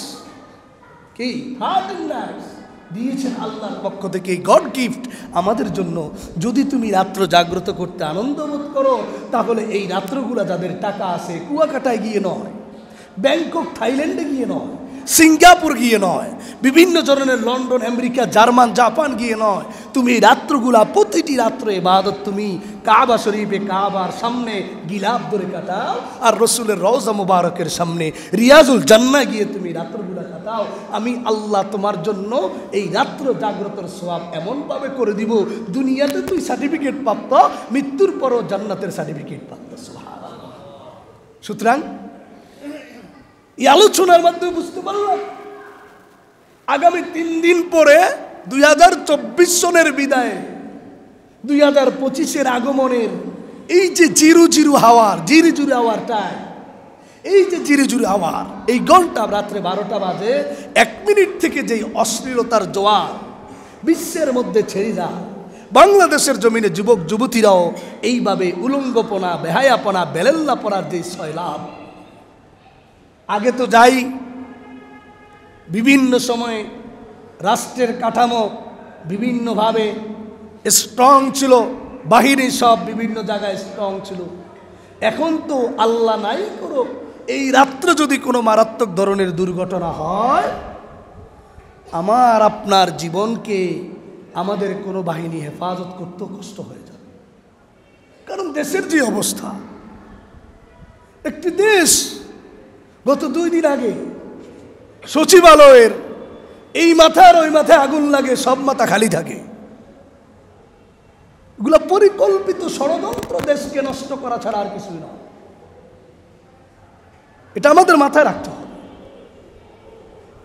কি 13 নাইটস দিয়েছেন আল্লাহর পক্ষ থেকে, গড গিফট আমাদের জন্য। যদি তুমি রাত্র জাগ্রত করতে আনন্দ বোধ করো, তাহলে এই রাত্রগুলো যাদের টাকা আছে, কুয়াকাটায় গিয়ে নয়, ব্যাংকক থাইল্যান্ডে গিয়ে নয়, সিঙ্গাপুর গিয়ে নয়, বিভিন্ন ধরনের লন্ডন, আমেরিকা, জার্মান, জাপান গিয়ে নয়, তুমি এই রাত্রগুলা, প্রতিটি রাত্রে ইবাদত তুমি কাবা শরীফে, কাবার সামনে গিলাফ ধরে কাটাও, আর রসুলের রওজা মুবারকের সামনে রিয়াজুল জান্নাহ গিয়ে তুমি রাত্রগুলা কাটাও। আমি আল্লাহ তোমার জন্য এই রাত্র জাগ্রতের সওয়াব এমনভাবে করে দিব, দুনিয়াতে তুই সার্টিফিকেট প্রাপ্ত, মৃত্যুর পরও জান্নাতের সার্টিফিকেট প্রাপ্ত। সুবহানাল্লাহ। সুতরাং এই আলোচনার মাধ্যমে বুঝতে পারলাম, আগামী 3 দিন পরে 2024 সনের বিদায়ে 2025-এর আগমনের এই যে জিরু হাওয়ার, টাইম, এই যে জিরু হাওয়ার, এই ঘন্টা রাত্রে 12টা বাজে 1 মিনিট থেকে যেই অশ্লীলতার জোয়ার বিশ্বের মধ্যে ছেড়ে যায়, বাংলাদেশের জমিনে যুবক যুবতীরাও এইভাবে উলঙ্গপনা, বেহায়াপনা, বেলেল্লাপনার যে সয়লাভ। আগে তো যাই, বিভিন্ন সময়ে রাষ্ট্রের কাঠামো বিভিন্নভাবে স্ট্রং ছিল, বাহিনী সব বিভিন্ন জায়গায় স্ট্রং ছিল। এখন তো আল্লাহ নাই করো, এই রাত্রে যদি কোনো মারাত্মক ধরনের দুর্ঘটনা হয়, আমার আপনার জীবনকে আমাদের কোনো বাহিনী হেফাজত করতে কষ্ট হয়ে যাবে। কারণ দেশের যে অবস্থা, একটি দেশ গত 2 দিন আগে সচিবালয়ের এই মাথার ওই মাথায় আগুন লাগে, সব মাথা খালি থাকে। এগুলো পরিকল্পিত ষড়যন্ত্র, দেশকে নষ্ট করা ছাড়া আর কিছুই নয়। এটা আমাদের মাথায় রাখতে হবে,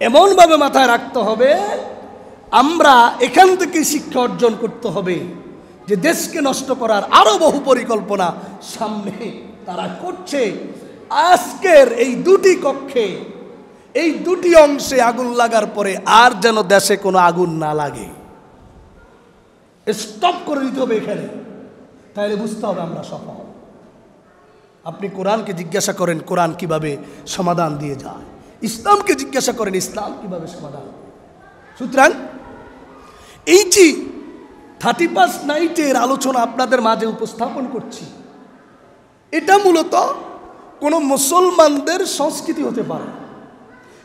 এমনভাবে মাথায় রাখতে হবে, আমরা এখান থেকে শিক্ষা অর্জন করতে হবে যে দেশকে নষ্ট করার আরো বহু পরিকল্পনা সামনে তারা করছে। আজকের এই 2টি কক্ষে, এই 2টি অংশে আগুন লাগার পরে আর যেন দেশে কোনো আগুন না লাগে, স্টপ করে দিতে হবে এখানে। তাহলে বুঝতে হবে আমরা সফল। আপনি কোরআনকে জিজ্ঞাসা করেন কোরআন কিভাবে সমাধান দিয়ে যায়, ইসলামকে জিজ্ঞাসা করেন ইসলাম কিভাবে সমাধান। সুতরাং এই যে 31 নাইটের আলোচনা আপনাদের মাঝে উপস্থাপন করছি, এটা মূলত কোনো মুসলমানদের সংস্কৃতি হতে পারে,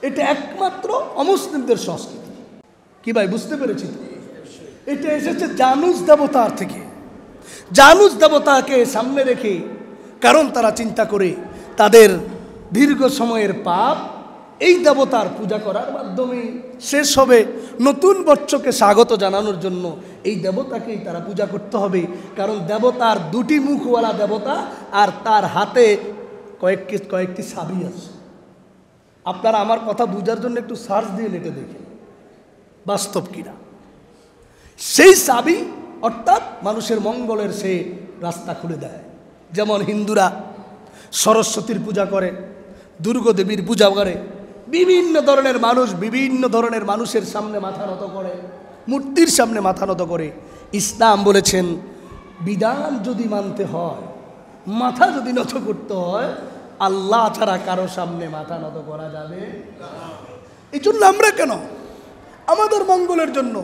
এটা একমাত্র অমুসলিমদের সংস্কৃতি। কি ভাই, বুঝতে পেরেছি তো? এটা এসেছে জানুস দেবতার থেকে। জানুস দেবতাকে সামনে রেখে, কারণ তারা চিন্তা করে তাদের দীর্ঘ সময়ের পাপ এই দেবতার পূজা করার মাধ্যমে শেষ হবে। নতুন বর্ষকে স্বাগত জানানোর জন্য এই দেবতাকেই তারা পূজা করতে হবে। কারণ দেবতার 2টি মুখওয়ালা দেবতা, আর তার হাতে কয়েকটি চাবি আছে। আপনারা আমার কথা বুঝার জন্য একটু সার্চ দিয়ে নেটে দেখেন বাস্তব কিনা। সেই চাবি অর্থাৎ মানুষের মঙ্গলের সে রাস্তা খুলে দেয়। যেমন হিন্দুরা সরস্বতীর পূজা করে, দুর্গাদেবীর পূজা করে, বিভিন্ন ধরনের মানুষ বিভিন্ন ধরনের মানুষের সামনে মাথা নত করে, মূর্তির সামনে মাথা নত করে। ইসলাম বলেছেন বিধান যদি মানতে হয়, মাথা যদি নত করতে হয়, আল্লাহ ছাড়া কারো সামনে মাথা নত করা যাবে না। এই জন্য আমরা কেন আমাদের মঙ্গলের জন্য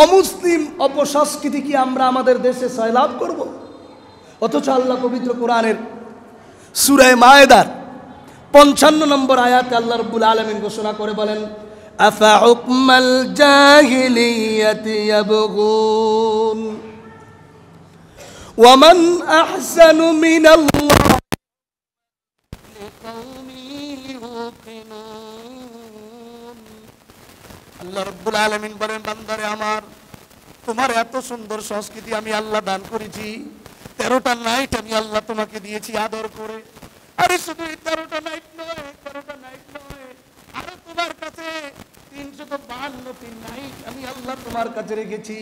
অমুসলিম অপসংস্কৃতি কি আমরা আমাদের দেশে সয়লাভ করব? অথচ আল্লাহ পবিত্র কোরআনের সূরা মায়েদার 55 নম্বর আয়াতে আল্লাহ রাব্বুল আলামিন ঘোষণা করে বলেন, আফা হুকমাল জাহিলিয়াতি ইয়াবগুন ওয়া মান আহসানু মিনাল্লাহি লিকাওমিন ইউকিনুন। আল্লাহ রাব্বুল আলামিন বলেন, বান্দারে আমার, তোমার এত সুন্দর সংস্কৃতি আমি আল্লাহ দান করেছি, 13টা নাইট আমি আল্লাহ তোমাকে দিয়েছি আদর করে। আরে শুধু 13টা নাইট নয়, 13টা নাইট নয়, আরো তোমার কাছে 352টি নাইট আমি আল্লাহ তোমার কাছে রেখেছি।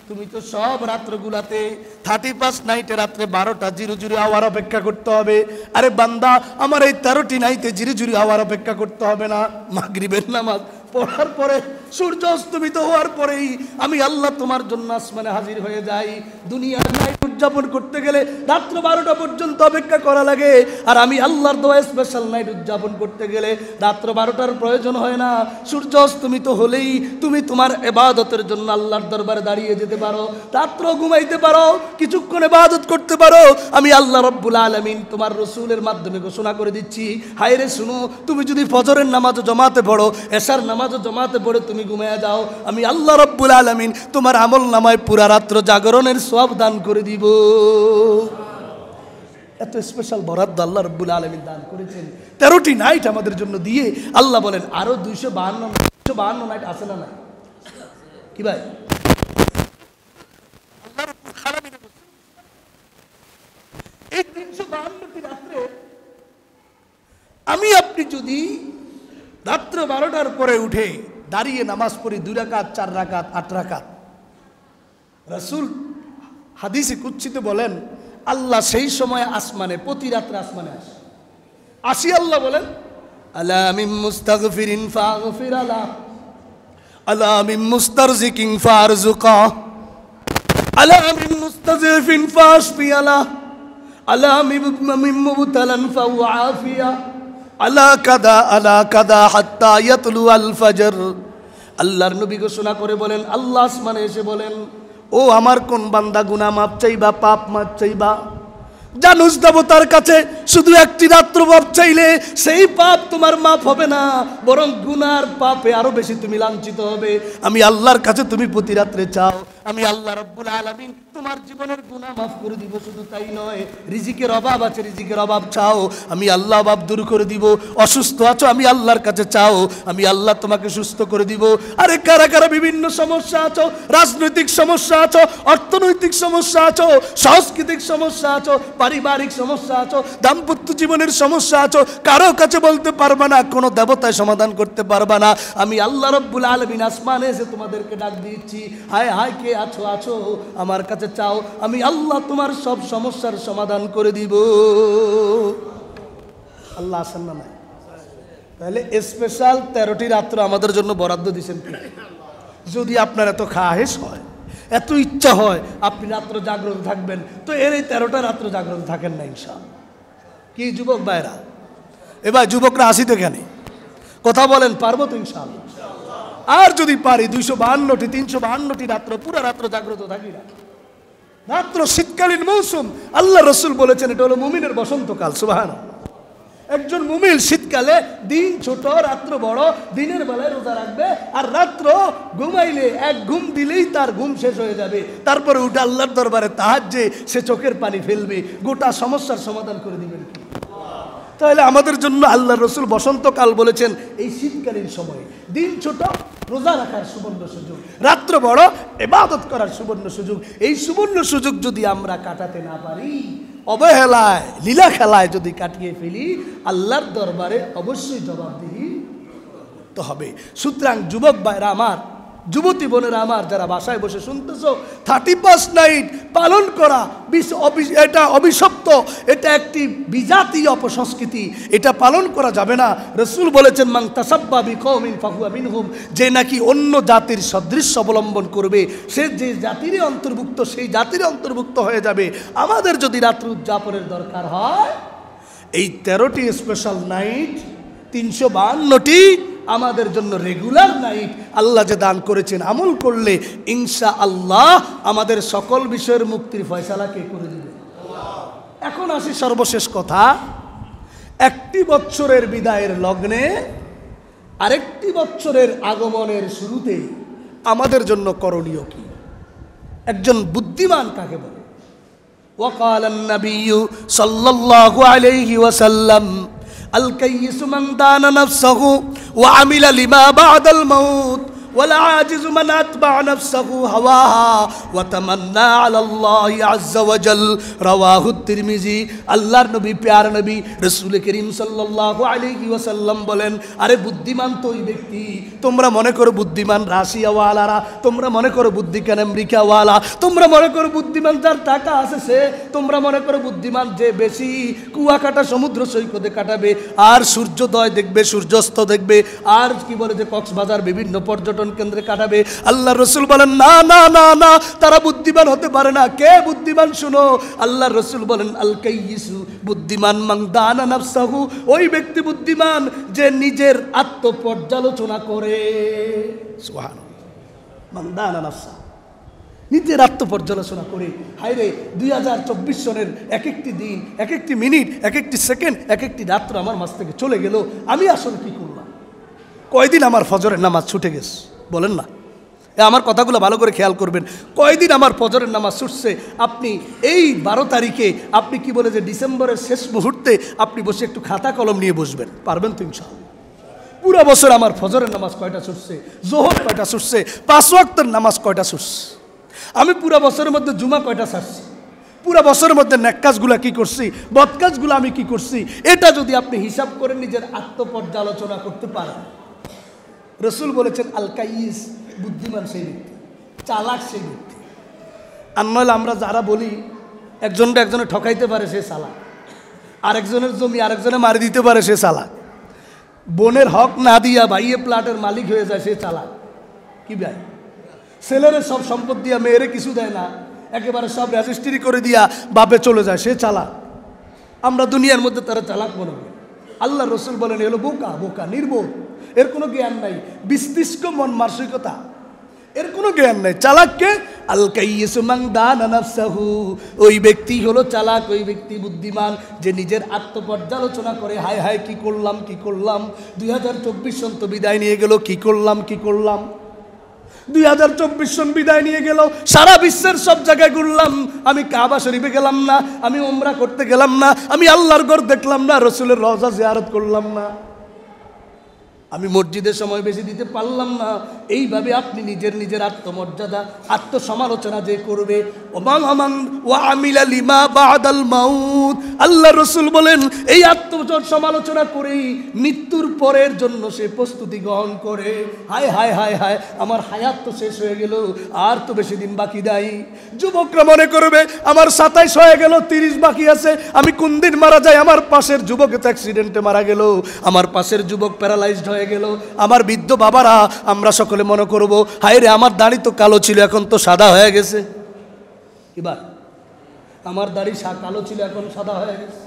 তুমি তো সব রাত্রগুলাতে 31 নাইটে রাত্রে 12টা 00 আওয়ার অপেক্ষা করতে হবে। আরে বান্দা, আমার এই 13টি নাইটে 00 আওয়ার অপেক্ষা করতে হবে না। মাগরিবের নামাজ পড়ার পরে, সূর্য অস্তমিত হওয়ার পরেই আমি আল্লাহ তোমার জন্য আসমানে হাজির হয়ে যাই। দুনিয়ার নাইট উদযাপন করতে গেলে রাত্র 12টা পর্যন্ত অপেক্ষা করা লাগে, আর আমি আল্লাহর দোয়া স্পেশাল নাইট উদযাপন করতে গেলে রাত্র 12টার প্রয়োজন হয় না। সূর্য অস্তমিত হলেই তুমি তোমার ইবাদতের জন্য আল্লাহর দরবারে দাঁড়িয়ে যেতে পারো, রাত্র ঘুমাইতে পারো, কিছুক্ষণ ইবাদত করতে পারো। আমি আল্লাহ রাব্বুল আলামিন তোমার রাসূলের মাধ্যমে ঘোষণা করে দিচ্ছি, হায়রে শুনো, তুমি যদি ফজরের নামাজও জমাতে পড়ো, এশার নামাজও জমাতে পড়ে তুমি ঘুমিয়ে যাও, আমি আল্লাহ রাব্বুল আলামিন তোমার আমল নামায় পুরা রাত্র জাগরণের সওয়াব দান করে দিব। এত স্পেশাল বরাদ্দ আল্লাহ রাব্বুল আলামিন দান করেছেন 13টি নাইট আমাদের জন্য দিয়ে। আল্লাহ বলেন আরো 252 নাইট আছে না নাই? কি ভাই, এই 352টি রাত্রে আমি আপনি যদি রাত্র 12টার পরে উঠে দাঁড়িয়ে নামাজ পড়ি 2 রাকাত 4 রাকাত 8 রাকাত, রাসূল হাদিসে কুদসিতে বলেন আল্লাহ সেই সময় আসমানে, প্রতি রাত্রে আসমানে আসি আল্লাহ বলেন, আলা মিন মুস্তাগফিরিন ফাগফির আলা, আলা মিন মুস্তারজিকিন ফারজুকা, আলা মিন মুস্তাযিফিন ফাশফি আলা, আলা মিন মুবতালান ফাআফিয়া, আলা কাদা হাত্তা ইয়াতলু আল ফজর। আল্লাহর নবী ঘোষণা করে বলেন, আল্লাহ আসমানে এসে বলেন, ও আমার কোন বান্দা গুনাহ মাপ চাইবা, পাপ মাপ চাইবা, জানুস দেবতার কাছে শুধু একটি রাত্র পাপ চাইলে সেই পাপ তোমার মাফ হবে না, বরং গুনার পাপে আরো বেশি তুমি লাঞ্ছিত হবে। আমি আল্লাহর কাছে তুমি প্রতি রাত্রে চাও, আমি আল্লাহ রাব্বুল আলামিন তোমার জীবনের গুনাহ মাফ করে দিব। শুধু তাই নয়, রিজিকের অভাব আছে, রিজিকের অভাব চাও, আমি আল্লাহ অভাব দূর করে দিব। অসুস্থ আছো, আমি আল্লাহর কাছে চাও, আমি আল্লাহ তোমাকে সুস্থ করে দিব। আরে কারা কারা বিভিন্ন সমস্যা আছো, রাজনৈতিক সমস্যা আছো, অর্থনৈতিক সমস্যা আছো, সাংস্কৃতিক সমস্যা আছো, পারিবারিক সমস্যা আছো, দাম্পত্য জীবনের সমস্যা আছো, কারো কাছে বলতে পারবা না, কোনো দেবতায় সমাধান করতে পারবা না, আমি আল্লাহ রাব্বুল আলামিন আসমানে এসে তোমাদেরকে ডাক দিচ্ছি, হায় হায় কে আছো আছো আমার কাছে চাও, আমি আল্লাহ তোমার সব সমস্যার সমাধান করে দিব। আল্লাহ আছেন না নাই? তাহলে স্পেশাল 13টি রাত্র আমাদের জন্য বরাদ্দ দিয়েছেন। যদি আপনার এত খাহেশ হয়, এত ইচ্ছা হয় আপনি রাত্র জাগ্রত থাকবেন, তো এর এই 13টা রাত্র জাগ্রত থাকেন না ইনশাআল্লাহ। কি যুবক ভাইরা, এবার যুবকরা আসিতে কেন কথা বলেন, পারবো তো ইনশাআল্লাহ? আর যদি পারি 252টি 352টি রাত্র পুরো রাত্র জাগ্রত থাকি না। রাত্র শীতকালীন মৌসুম, আল্লাহ রসুল বলেছেন এটা হলো মুমিনের বসন্তকাল। সুবহানাল্লাহ। একজন মুমিন শীতকালে দিন ছোট রাত্র বড়, দিনের বেলায় রোজা রাখবে আর রাত্র ঘুমাইলে এক ঘুম দিলেই তার ঘুম শেষ হয়ে যাবে, তারপরে উঠে আল্লাহর দরবারে তাহাজ্জুদে সে চোখের পানি ফেলবে, গোটা সমস্যার সমাধান করে দিবেন কি? তাহলে আমাদের জন্য আল্লাহ রসুল বসন্তকাল বলেছেন এই শীতকালীন সময়ে। দিন ছোট, রোজা রাখার সুবর্ণ সুযোগ, রাত্র বড়, ইবাদত করার সুবর্ণ সুযোগ। এই সুবর্ণ সুযোগ যদি আমরা কাটাতে না পারি, অবহেলায় লীলা খেলায় যদি কাটিয়ে ফেলি, আল্লাহর দরবারে অবশ্যই জবাবদিহি করতে হবে। সুতরাং যুবক ভাইরা আমার, যুবতী বোনেরা আমার, যারা বাসায় বসে শুনতেছো, 31 নাইট পালন করা এটা অভিশপ্ত, এটা একটি বিজাতীয় অপসংস্কৃতি, এটা পালন করা যাবে না। রাসূল বলেছেন মান তাসাব্বা বিকওমিন ফাহুয়া মিনহুম, যে নাকি অন্য জাতির সদৃশ্য অবলম্বন করবে সে যে জাতিরই অন্তর্ভুক্ত, সেই জাতির অন্তর্ভুক্ত হয়ে যাবে। আমাদের যদি রাত্রি উদযাপনের দরকার হয়, এই 13টি স্পেশাল নাইট, 352টি আমাদের জন্য রেগুলার নাইট আল্লাহ যে দান করেছেন, আমল করলে ইনশাআল্লাহ আমাদের সকল বিষয়ের মুক্তির ফয়সালা কে করে দিবে? এখন আসি সর্বশেষ কথা, একটি বছরের বিদায়ের লগ্নে আরেকটি বছরের আগমনের শুরুতে আমাদের জন্য করণীয় কি? একজন বুদ্ধিমান কাকে বলে? ওয়াকালান নাবিয়্যু সাল্লাল্লাহু আলাইহি ওয়াসাল্লাম الكيس من دان نفسه وعمل لما بعد الموت والعاجز من أتبع نفسه هواها وتمنى على الله عز وجل رواه الترمذي। আল্লাহর নবী, প্যার নবী রাসূল করিম সাল্লাল্লাহু আলাইহি ওয়াসাল্লাম বলেন, আরে বুদ্ধিমান তো ওই ব্যক্তি, তোমরা মনে করো বুদ্ধিমান রাশিয়াওয়ালারা, তোমরা মনে করো বুদ্ধিমান আমেরিকাওয়ালা, তোমরা মনে করো বুদ্ধিমান যার টাকা আছে সে, তোমরা মনে করো বুদ্ধিমান যে বেশি কুয়াকাটা সমুদ্র সৈকতে কাটাবে আর সূর্যোদয় দেখবে, সূর্যাস্ত দেখবে, আর কি বলে যে কক্সবাজার বিভিন্ন পর্যটন কেন্দ্রে কাটাবে। আল্লাহ রসুল বলেন না না না না, তারা বুদ্ধিমান হতে পারে না। কে বুদ্ধিমান শুনো, আল্লাহ রসুল বলেন আল কাইয়িসু, বুদ্ধিমান মান দানা নাফসাহু, ওই ব্যক্তি বুদ্ধিমান যে নিজের আত্মপর্যালোচনা করে। সুবহানাল্লাহ। মান দানা নাফসাহু, নিজের আত্মপর্যালোচনা করে, হায়রে 2024 সনের এক একটি দিন, এক একটি মিনিট, এক একটি সেকেন্ড, এক একটি রাত্র আমার মাঝ থেকে চলে গেল, আমি আসলে কি করলাম? কয়দিন আমার ফজরের নামাজ ছুটে গেছে বলেন না? আমার কথাগুলো ভালো করে খেয়াল করবেন। কয়দিন আমার ফজরের নামাজ ছুটছে? আপনি এই 12 তারিখে আপনি কি বলে যে ডিসেম্বরের শেষ মুহূর্তে আপনি বসে একটু খাতা কলম নিয়ে বসবেন, পারবেন তো ইনশাআল্লাহ? পুরো বছর আমার ফজরের নামাজ কয়টা ছুটছে, জোহর কয়টা ছুটছে, 5 ওয়াক্তের নামাজ কয়টা ছুটছে, আমি পুরো বছরের মধ্যে জুমা কয়টা ছাড়ছি, পুরো বছরের মধ্যে নেক কাজগুলো কি করছি, বদ কাজগুলো আমি কি করছি, এটা যদি আপনি হিসাব করে নিজের আত্মপর্যালোচনা করতে পারেন, রসুল বলেছেন আল কাইয়িস, বুদ্ধিমান সেই ব্যক্তি, চালাক সেই ব্যক্তি। আর নইলে আমরা যারা বলি একজনটা একজনে ঠকাইতে পারে সে চালাক, আরেকজনের জমি আরেকজনে মারি দিতে পারে সে চালাক, বোনের হক না দিয়া ভাইয়ে প্লাটের মালিক হয়ে যায় সে চালাক। কি ভাই, ছেলেরে সব সম্পদ দিয়া মেয়েরে কিছু দেয় না, একেবারে সব রেজিস্ট্রি করে দিয়া বাপে চলে যায় সে চালাক। আমরা দুনিয়ার মধ্যে তারা চালাক মনে করি। আল্লাহ রসুল বলেন এলো বোকা, বোকা নির্বোধ, এর কোনো জ্ঞান নাই, বিস্তিষ্ক মন মানসিকতা, এর কোনো জ্ঞান নাই। চালাককে আল কাইয়িসু মান দানা নাফসাহু, ওই ব্যক্তি হলো চালাক, ওই ব্যক্তি বুদ্ধিমান যে নিজের আত্মপর্যালোচনা করে, হায় হায় কি করলাম কি করলাম, 2024 সন তো বিদায় নিয়ে গেল, কি করলাম কি করলাম। 2024 সন বিদায় নিয়ে গেল, সারা বিশ্বের সব জায়গায় ঘুরলাম, আমি কাবা শরীফে গেলাম না, আমি উমরা করতে গেলাম না, আমি আল্লাহর ঘর দেখলাম না, রসুলের রওজা জিয়ারত করলাম না, আমি মসজিদের সময় বেশি দিতে পারলাম না। এইভাবে আপনি নিজের নিজের আত্মমর্যাদা আত্মসমালোচনা যে করবে, আল্লাহ রসুল বলেন এই আত্মসমালোচনা করেই মৃত্যুর পরের জন্য সে প্রস্তুতি গ্রহণ করে। হায় হায় হায় হায়, আমার হায়াত তো শেষ হয়ে গেল, আর তো বেশি দিন বাকি নাই। যুবকরা মনে করবে আমার 27 হয়ে গেল, 30 বাকি আছে, আমি কোন দিন মারা যাই। আমার পাশের যুবক তো অ্যাক্সিডেন্টে মারা গেল, আমার পাশের যুবক প্যারালাইজড হয়ে গেল। আমার বৃদ্ধ বাবারা আমরা সকলে মনে করব, হায় রে আমার দাড়ি তো কালো ছিল এখন তো সাদা হয়ে গেছে। এবার আমার দাড়ি কালো ছিল এখন সাদা হয়ে গেছে।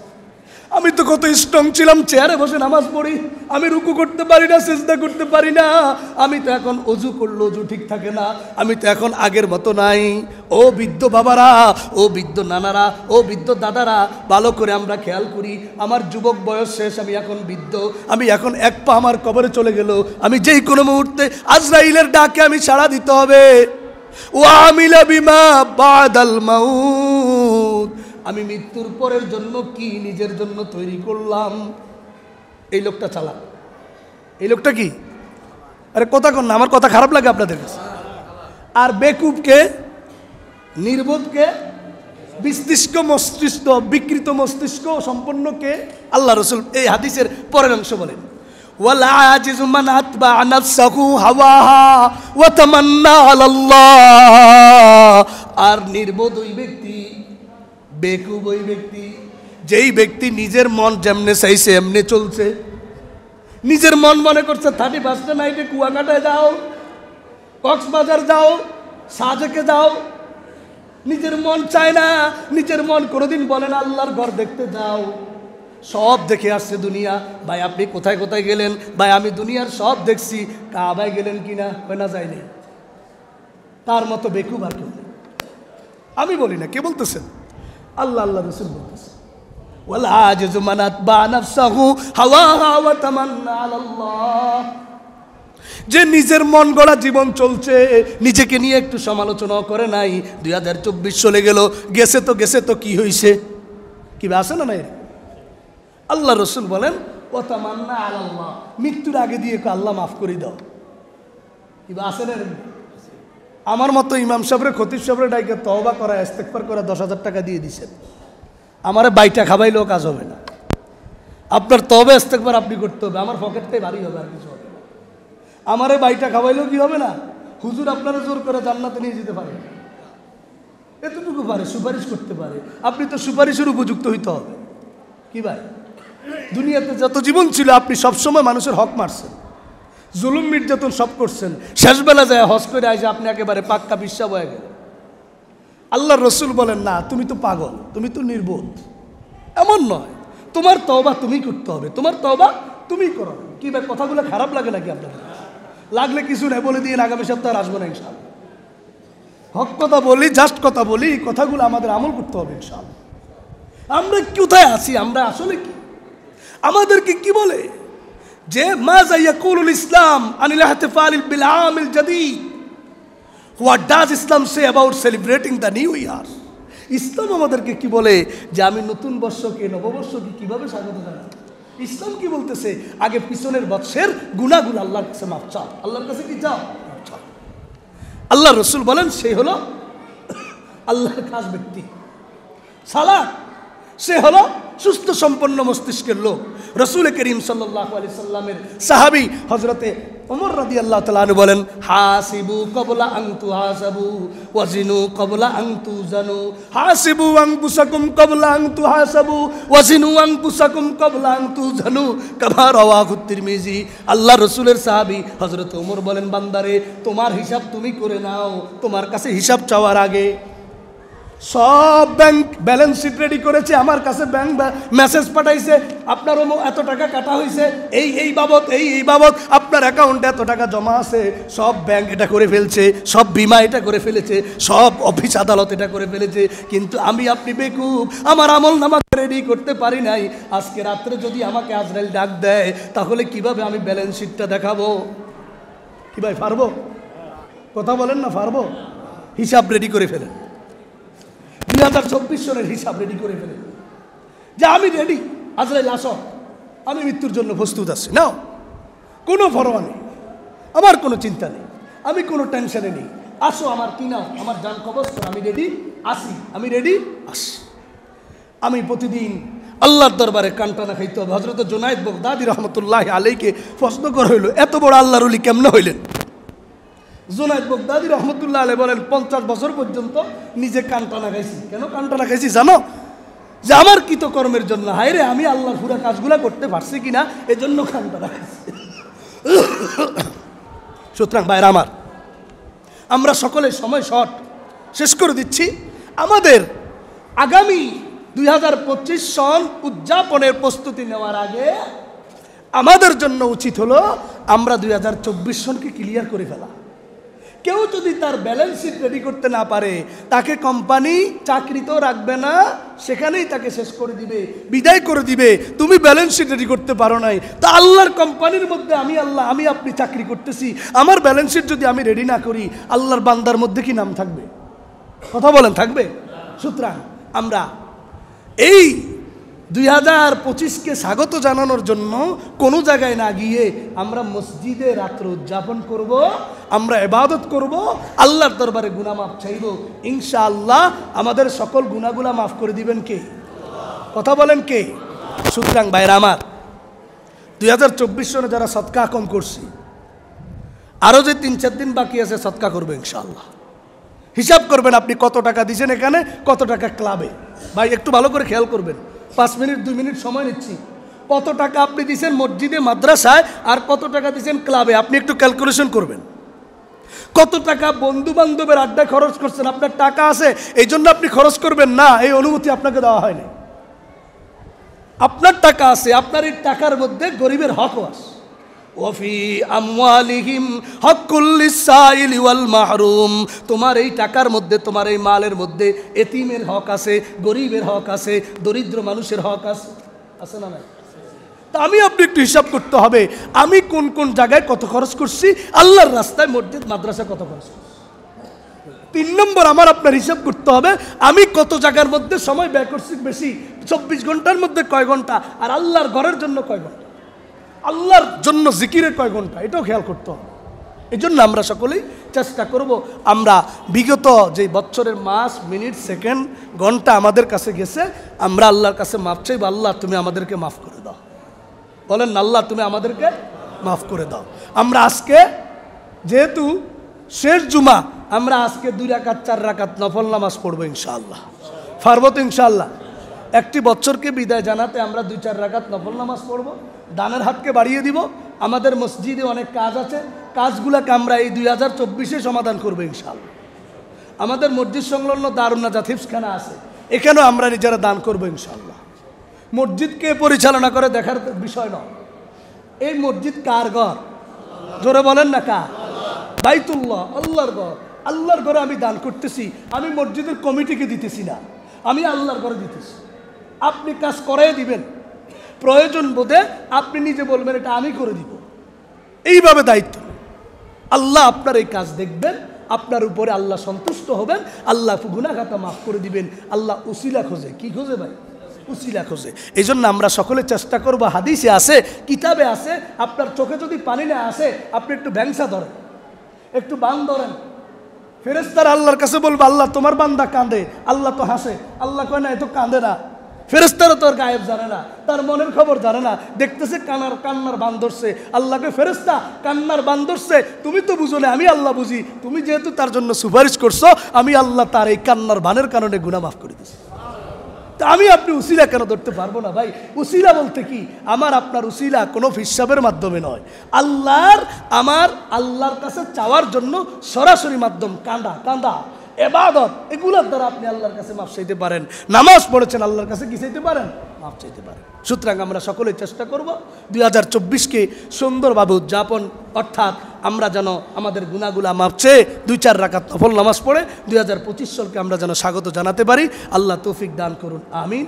আমি তো কত স্ট্রং ছিলাম, চেয়ারে বসে নামাজ পড়ি, আমি রুকু করতে পারি না, সিজদা করতে পারি না, আমি তো এখন অজু করলে অজু ঠিক থাকে না, আমি তো এখন আগের মতো নাই। ও বৃদ্ধ বাবারা, ও বৃদ্ধ নানারা, ও বৃদ্ধ দাদারা, ভালো করে আমরা খেয়াল করি। আমার যুবক বয়স শেষ, আমি এখন বৃদ্ধ, আমি এখন এক পা আমার কবরে চলে গেল, আমি যেই কোনো মুহূর্তে আজরাইলের ডাকে আমি সাড়া দিতে হবে। ওয়ামিলা বিমা বাদাল মাউত, আমি মৃত্যুর পরের জন্য কি নিজের জন্য তৈরি করলাম। এই লোকটা চালাক, এই লোকটা কি, আরে কথা কন না, আমার কথা খারাপ লাগে আপনাদের কাছে। আর বেকুবকে, নির্বোধকে, বিস্তিষ্ক মস্তিষ্ক, বিকৃত মস্তিষ্ক সম্পন্নকে আল্লাহ রসুল এই হাদিসের পরের অংশ বলেন, ওয়াল আজিজু মান আতবা নাফসাহু হাওয়াহা ওয়া তামান্না আলাল্লাহ। আর নির্বোধ ওই ব্যক্তি, বেকুব ওই ব্যক্তি, যেই ব্যক্তি নিজের মন যেমনে চাইছে এমনি চলছে। নিজের মন মনে করছে 31 নাইটে কুয়াকাটায় যাও, কক্সবাজার যাও, সাজেকে যাও। নিজের মন চায় না, নিজের মন কোনোদিন বলে না আল্লাহর ঘর দেখতে যাও। সব দেখে আসছে দুনিয়া। ভাই আপনি কোথায় কোথায় গেলেন? ভাই আমি দুনিয়ার সব দেখছি। কাবায় গেলেন কিনা? না যায়নি। তার মতো বেকুব আর কেউ নেই। আমি বলি না, কে বলতেছেন? আল্লাহ আল্লাহ রসুল বলতেছে, ওয়াল আজিজু মান আতবা নাফসাহু হাওয়াহা ওয়া তামান্না আলাল্লাহ। যে নিজের মন গড়া জীবন চলছে, নিজেকে নিয়ে একটু সমালোচনা করে নাই। 2024 চলে গেল, গেছে তো কি হয়েছে? কি আছে না নাই? আল্লাহ রসুল বলেন ওয়া তামান্না আলাল্লাহ, মৃত্যুর আগে দিয়ে আল্লাহ মাফ করে দাও। কি আছে না? আমার মতো ইমাম সাহেবের, খতিব সাহেবের ডাইকে তওবা করা, ইস্তেগফার করা 10,000 টাকা দিয়ে দিছেন। আমারে বাইটা খাবাইলেও কাজ হবে না। আপনার তওবা ইস্তেগফার আপনি করতে হবে, আমার পকেটটাই ভারী হবে, আর কিছু হবে না। আমারে বাইটা খাবাইলেও কি হবে না? হুজুর আপনারা জোর করে জান্নাতে নিয়ে যেতে পারে, এতটুকু পারে, সুপারিশ করতে পারে। আপনি তো সুপারিশের উপযুক্ত হইতে হবে। কি ভাই, দুনিয়াতে যত জীবন ছিল আপনি সবসময় মানুষের হক মারছেন, জুলুম নির্যাতন সব করছেন। শেষবেলা যায় হজ করে আসে আপনি একেবারে পাক্কা বিশ্বাস হয়ে গেল। আল্লাহর রসুল বলেন না, তুমি তো পাগল, তুমি তো নির্বোধ। এমন নয়, তোমার তওবা তুমি করতে হবে, তোমার তওবা তুমি করো। কি ভাই কথাগুলো খারাপ লাগে নাকি আপনাদের? লাগলে কিছু নেই, বলে দিয়ে আগামী সপ্তাহে আসবো না ইনশাআল্লাহ। হক কথা বলি, জাস্ট কথা বলি, এই কথাগুলো আমাদের আমল করতে হবে ইনশাআল্লাহ। আমরা কোথায় আছি? আমরা আসলে কি, আমাদেরকে কি বলে যে মাযা ইয়াকুলুল ইসলাম আনিল ইহতিফাল বিল আমিল জাদীদ, what does Islam say about celebrating the new year? ইসলাম আমাদেরকে কি বলে যে আমি নতুন বর্ষকে, নববর্ষকে কিভাবে স্বাগত জানাই? ইসলাম কি বলতেছে? আগে পিছনের বৎসরের গুনাহগুলো আল্লাহর কাছে মাফ চাও। আল্লাহর কাছে কি চাও? আল্লাহ রসুল বলেন সে হলো আল্লাহর খাস ব্যক্তি। সালাহ, সে হলো সুস্থ সম্পন্ন মস্তিষ্কের লোক। রসুল করিম সাল্লাল্লাহু আলাইহি সাল্লামের সাহাবী হযরতে ওমর রাদিয়াল্লাহু তাআলা আনহু বলেন, হাসিবু ক্বাবলা আন তুহাসাবু ওয়াজিনু ক্বাবলা আন তুজানু, হাসিবু আনফুসাকুম ক্বাবলা আন তুহাসাবু ওয়াজিনু আনফুসাকুম ক্বাবলা আন তুজানু, কামা রাওয়াহু তিরমিজি। আল্লাহ রসুলের সাহাবী হযরত ওমর বলেন, বান্দারে তোমার হিসাব তুমি করে নাও, তোমার কাছে হিসাব চাওয়ার আগে সব ব্যাংক ব্যালেন্স শিট রেডি করেছে, আমার কাছে ব্যাংক মেসেজ পাঠাইছে, আপনার এত টাকা কাটা হয়েছে, এই বাবদ এই বাবদ আপনার অ্যাকাউন্টে এত টাকা জমা আছে। সব ব্যাংক এটা করে ফেলছে, সব বিমা এটা করে ফেলেছে, সব অফিস আদালত এটা করে ফেলেছে, কিন্তু আমি আপনি বেকুব, আমার আমল নামা রেডি করতে পারি নাই। আজকে রাত্রে যদি আমাকে আজরাইল ডাক দেয়, তাহলে কিভাবে আমি ব্যালেন্স শিটটা দেখাবো? কি ভাই পারবো? কথা বলেন না, পারবো? হিসাব রেডি করে ফেলেন, 2024 সনের হিসাব রেডি করে ফেলেন যে আমি রেডি, আজরাইল আসো, আমি মৃত্যুর জন্য প্রস্তুত আছি। নাও, কোনো পরোয়া নেই, আমার কোনো চিন্তা নেই, আমি কোনো টেনশনে নেই, আসো আমার কি নাও, আমার জান কবজ করো, আমি রেডি আসি, আমি রেডি আসি। আমি প্রতিদিন আল্লাহর দরবারে কানটানা খাইতে হবে। হযরত জুনায়েদ বাগদাদী রহমতুল্লাহ আলাইকে প্রশ্ন করা হইল, এত বড় আল্লাহর ওলি কেমনে হইলেন? জুনায়েদ বাগদাদী রহমতুল্লাহ আলাইহি বলেন, 50 বছর পর্যন্ত নিজে কানটানা খাইছি। কেন কানটানা খাইছি জানো? যে আমার কৃতকর্মের জন্য, হায় রে আমি আল্লাহর পুরা কাজগুলা করতে পারছি কিনা, এজন্য কানটানা খাইছি। সুতরাং ভাইরা আমার, আমরা সকলে সময় শর্ট, শেষ করে দিচ্ছি। আমাদের আগামী 2025 সন উদযাপনের প্রস্তুতি নেওয়ার আগে আমাদের জন্য উচিত হলো আমরা 2024 সনকে ক্লিয়ার করে ফেলা। কেউ যদি তার ব্যালেন্স শিট রেডি করতে না পারে, তাকে কোম্পানি চাকরিতেও রাখবে না, সেখানেই তাকে শেষ করে দিবে, বিদায় করে দিবে। তুমি ব্যালেন্স শিট রেডি করতে পারো নাই, তা আল্লাহর কোম্পানির মধ্যে আমি আপনি চাকরি করতেছি, আমার ব্যালেন্স শিট যদি আমি রেডি না করি, আল্লাহর বান্দার মধ্যে কি নাম থাকবে? কথা বলেন, থাকবে? সুতরাং আমরা এই 2025কে স্বাগত জানানোর জন্য কোনো জায়গায় না গিয়ে আমরা মসজিদে রাত্র উদযাপন করব, আমরা ইবাদত করব, আল্লাহর দরবারে গুনাহ মাফ চাইব। ইনশাআল্লাহ আমাদের সকল গুনাহগুলা মাফ করে দিবেন কে? কথা বলেন কে? সুতরাং ভাইরা আমার, 2024 সনে যারা সদকা কম করছি, আরও যে 3-4 দিন বাকি আছে সদকা করবে ইনশাআল্লাহ। হিসাব করবেন আপনি কত টাকা দিয়েছেন এখানে, কত টাকা ক্লাবে। ভাই একটু ভালো করে খেয়াল করবেন, 5 মিনিট 2 মিনিট সময় নিচ্ছি। কত টাকা আপনি দিয়েছেন মসজিদে মাদ্রাসায়, আর কত টাকা দিয়েছেন ক্লাবে, আপনি একটু ক্যালকুলেশন করবেন। কত টাকা বন্ধু বান্ধবের আড্ডায় খরচ করছেন, আপনার টাকা আছে এই জন্য আপনি খরচ করবেন না, এই অনুমতি আপনাকে দেওয়া হয়নি। আপনার টাকা আছে, আপনার এই টাকার মধ্যে গরিবের হকও আছে। ওয়াফি আমওয়ালিহিম হাক্কুল লিসাইলি ওয়াল মাহরুম, তোমার এই টাকার মধ্যে, তোমার এই মালের মধ্যে এতিমের হক আছে, গরিবের হক আছে, দরিদ্র মানুষের হক আছে, আছে না নাই? তা আমি আপনি একটু হিসাব করতে হবে, আমি কোন কোন জায়গায় কত খরচ করছি, আল্লাহর রাস্তায় মসজিদ মাদ্রাসা কত খরচ করছি। 3 নম্বর আমার আপনার হিসাব করতে হবে, আমি কত জায়গার মধ্যে সময় ব্যয় করছি বেশি, 24 ঘন্টার মধ্যে কয় ঘন্টা, আর আল্লাহর ঘরের জন্য কয় ঘন্টা, আল্লাহর জন্য জিকিরে কয় ঘন্টা, এটাও খেয়াল করতে হবে। এই জন্য আমরা সকলেই চেষ্টা করব, আমরা বিগত যে বছরের মাস, মিনিট, সেকেন্ড, ঘন্টা আমাদের কাছে গেছে, আমরা আল্লাহর কাছে মাফ চাইব। আল্লাহ তুমি আমাদেরকে মাফ করে দাও। বলেন আল্লাহ তুমি আমাদেরকে মাফ করে দাও। আমরা আজকে যেহেতু শেষ জুমা, আমরা আজকে 2 রাকাত 4 রাকাত নফল নামাজ পড়বো ইনশাআল্লাহ। পারবো তো ইনশাআল্লাহ? একটি বছরকে বিদায় জানাতে আমরা 2-4 রাকাত নফল নামাজ পড়বো, দানের হাতকে বাড়িয়ে দিব। আমাদের মসজিদে অনেক কাজ আছে, কাজগুলোকে আমরা এই 2024-এ সমাধান করবো ইনশাআল্লাহ। আমাদের মসজিদ সংলগ্ন দারুন নাজাত হিফজখানা আছে, এখানেও আমরা নিজেরা দান করবো ইনশাআল্লাহ। মসজিদকে পরিচালনা করে দেখার বিষয় নয়, এই মসজিদ কার ঘর? জোরে বলেন না, কার? বাইতুল্লাহ, আল্লাহর ঘর। আল্লাহর ঘরে আমি দান করতেছি, আমি মসজিদের কমিটিকে দিতেছি না, আমি আল্লাহর ঘরে দিতেছি। আপনি কাজ করাই দিবেন, প্রয়োজন বোধে আপনি নিজে বলবেন এটা আমি করে দিব, এইভাবে দায়িত্ব। আল্লাহ আপনার এই কাজ দেখবেন, আপনার উপরে আল্লাহ সন্তুষ্ট হবেন, আল্লাহ গুনাহ খাতা মাফ করে দিবেন। আল্লাহ উসিলা খোঁজে, কি খোঁজে ভাই? উসিলা খোঁজে। এই জন্য আমরা সকলে চেষ্টা করবো, হাদিসে আছে, কিতাবে আছে, আপনার চোখে যদি পানি না আসে, আপনি একটু ভ্যাংসা ধরেন, একটু বান ধরেন, ফেরেশতারা আল্লাহর কাছে বলবে আল্লাহ তোমার বান্দা কাঁদে, আল্লাহ তো হাসে। আল্লাহ কয় না, এ তো কাঁদে না। ফেরেশতারা তো আর গায়েব জানে না, তার মনের খবর জানে না, দেখতেছে কান্নার বান ধরছে। আল্লাহকে ফেরেশতা কান্নার বান ধরছে, তুমি তো বুঝো না, আমি আল্লাহ বুঝি। তুমি যেহেতু তার জন্য সুপারিশ করছো, আমি আল্লাহ তার এই কান্নার বানের কারণে গুনাহ মাফ করে দিচ্ছি। তা আমি আপনি উসিলা কেন ধরতে পারবো না ভাই? উসিলা বলতে কি, আমার আপনার উসিলা কোনো হিসাবের মাধ্যমে নয়, আল্লাহর কাছে চাওয়ার জন্য সরাসরি মাধ্যম কাঁদা। ইবাদত, এগুলোর দ্বারা আপনি আল্লাহর কাছে মাফ চাইতে পারেন। নামাজ পড়েছেন, আল্লাহর কাছে কি চাইতে পারেন? মাফ চাইতে পারেন। সুতরাং আমরা সকলেই চেষ্টা করব 2024কে সুন্দরভাবে উদযাপন, অর্থাৎ আমরা যেন আমাদের গুনাহগুলা মাফ চেয়ে 2-4 রাকাত নফল নামাজ পড়ে 2025 সালকে আমরা যেন স্বাগত জানাতে পারি। আল্লাহ তৌফিক দান করুন, আমিন।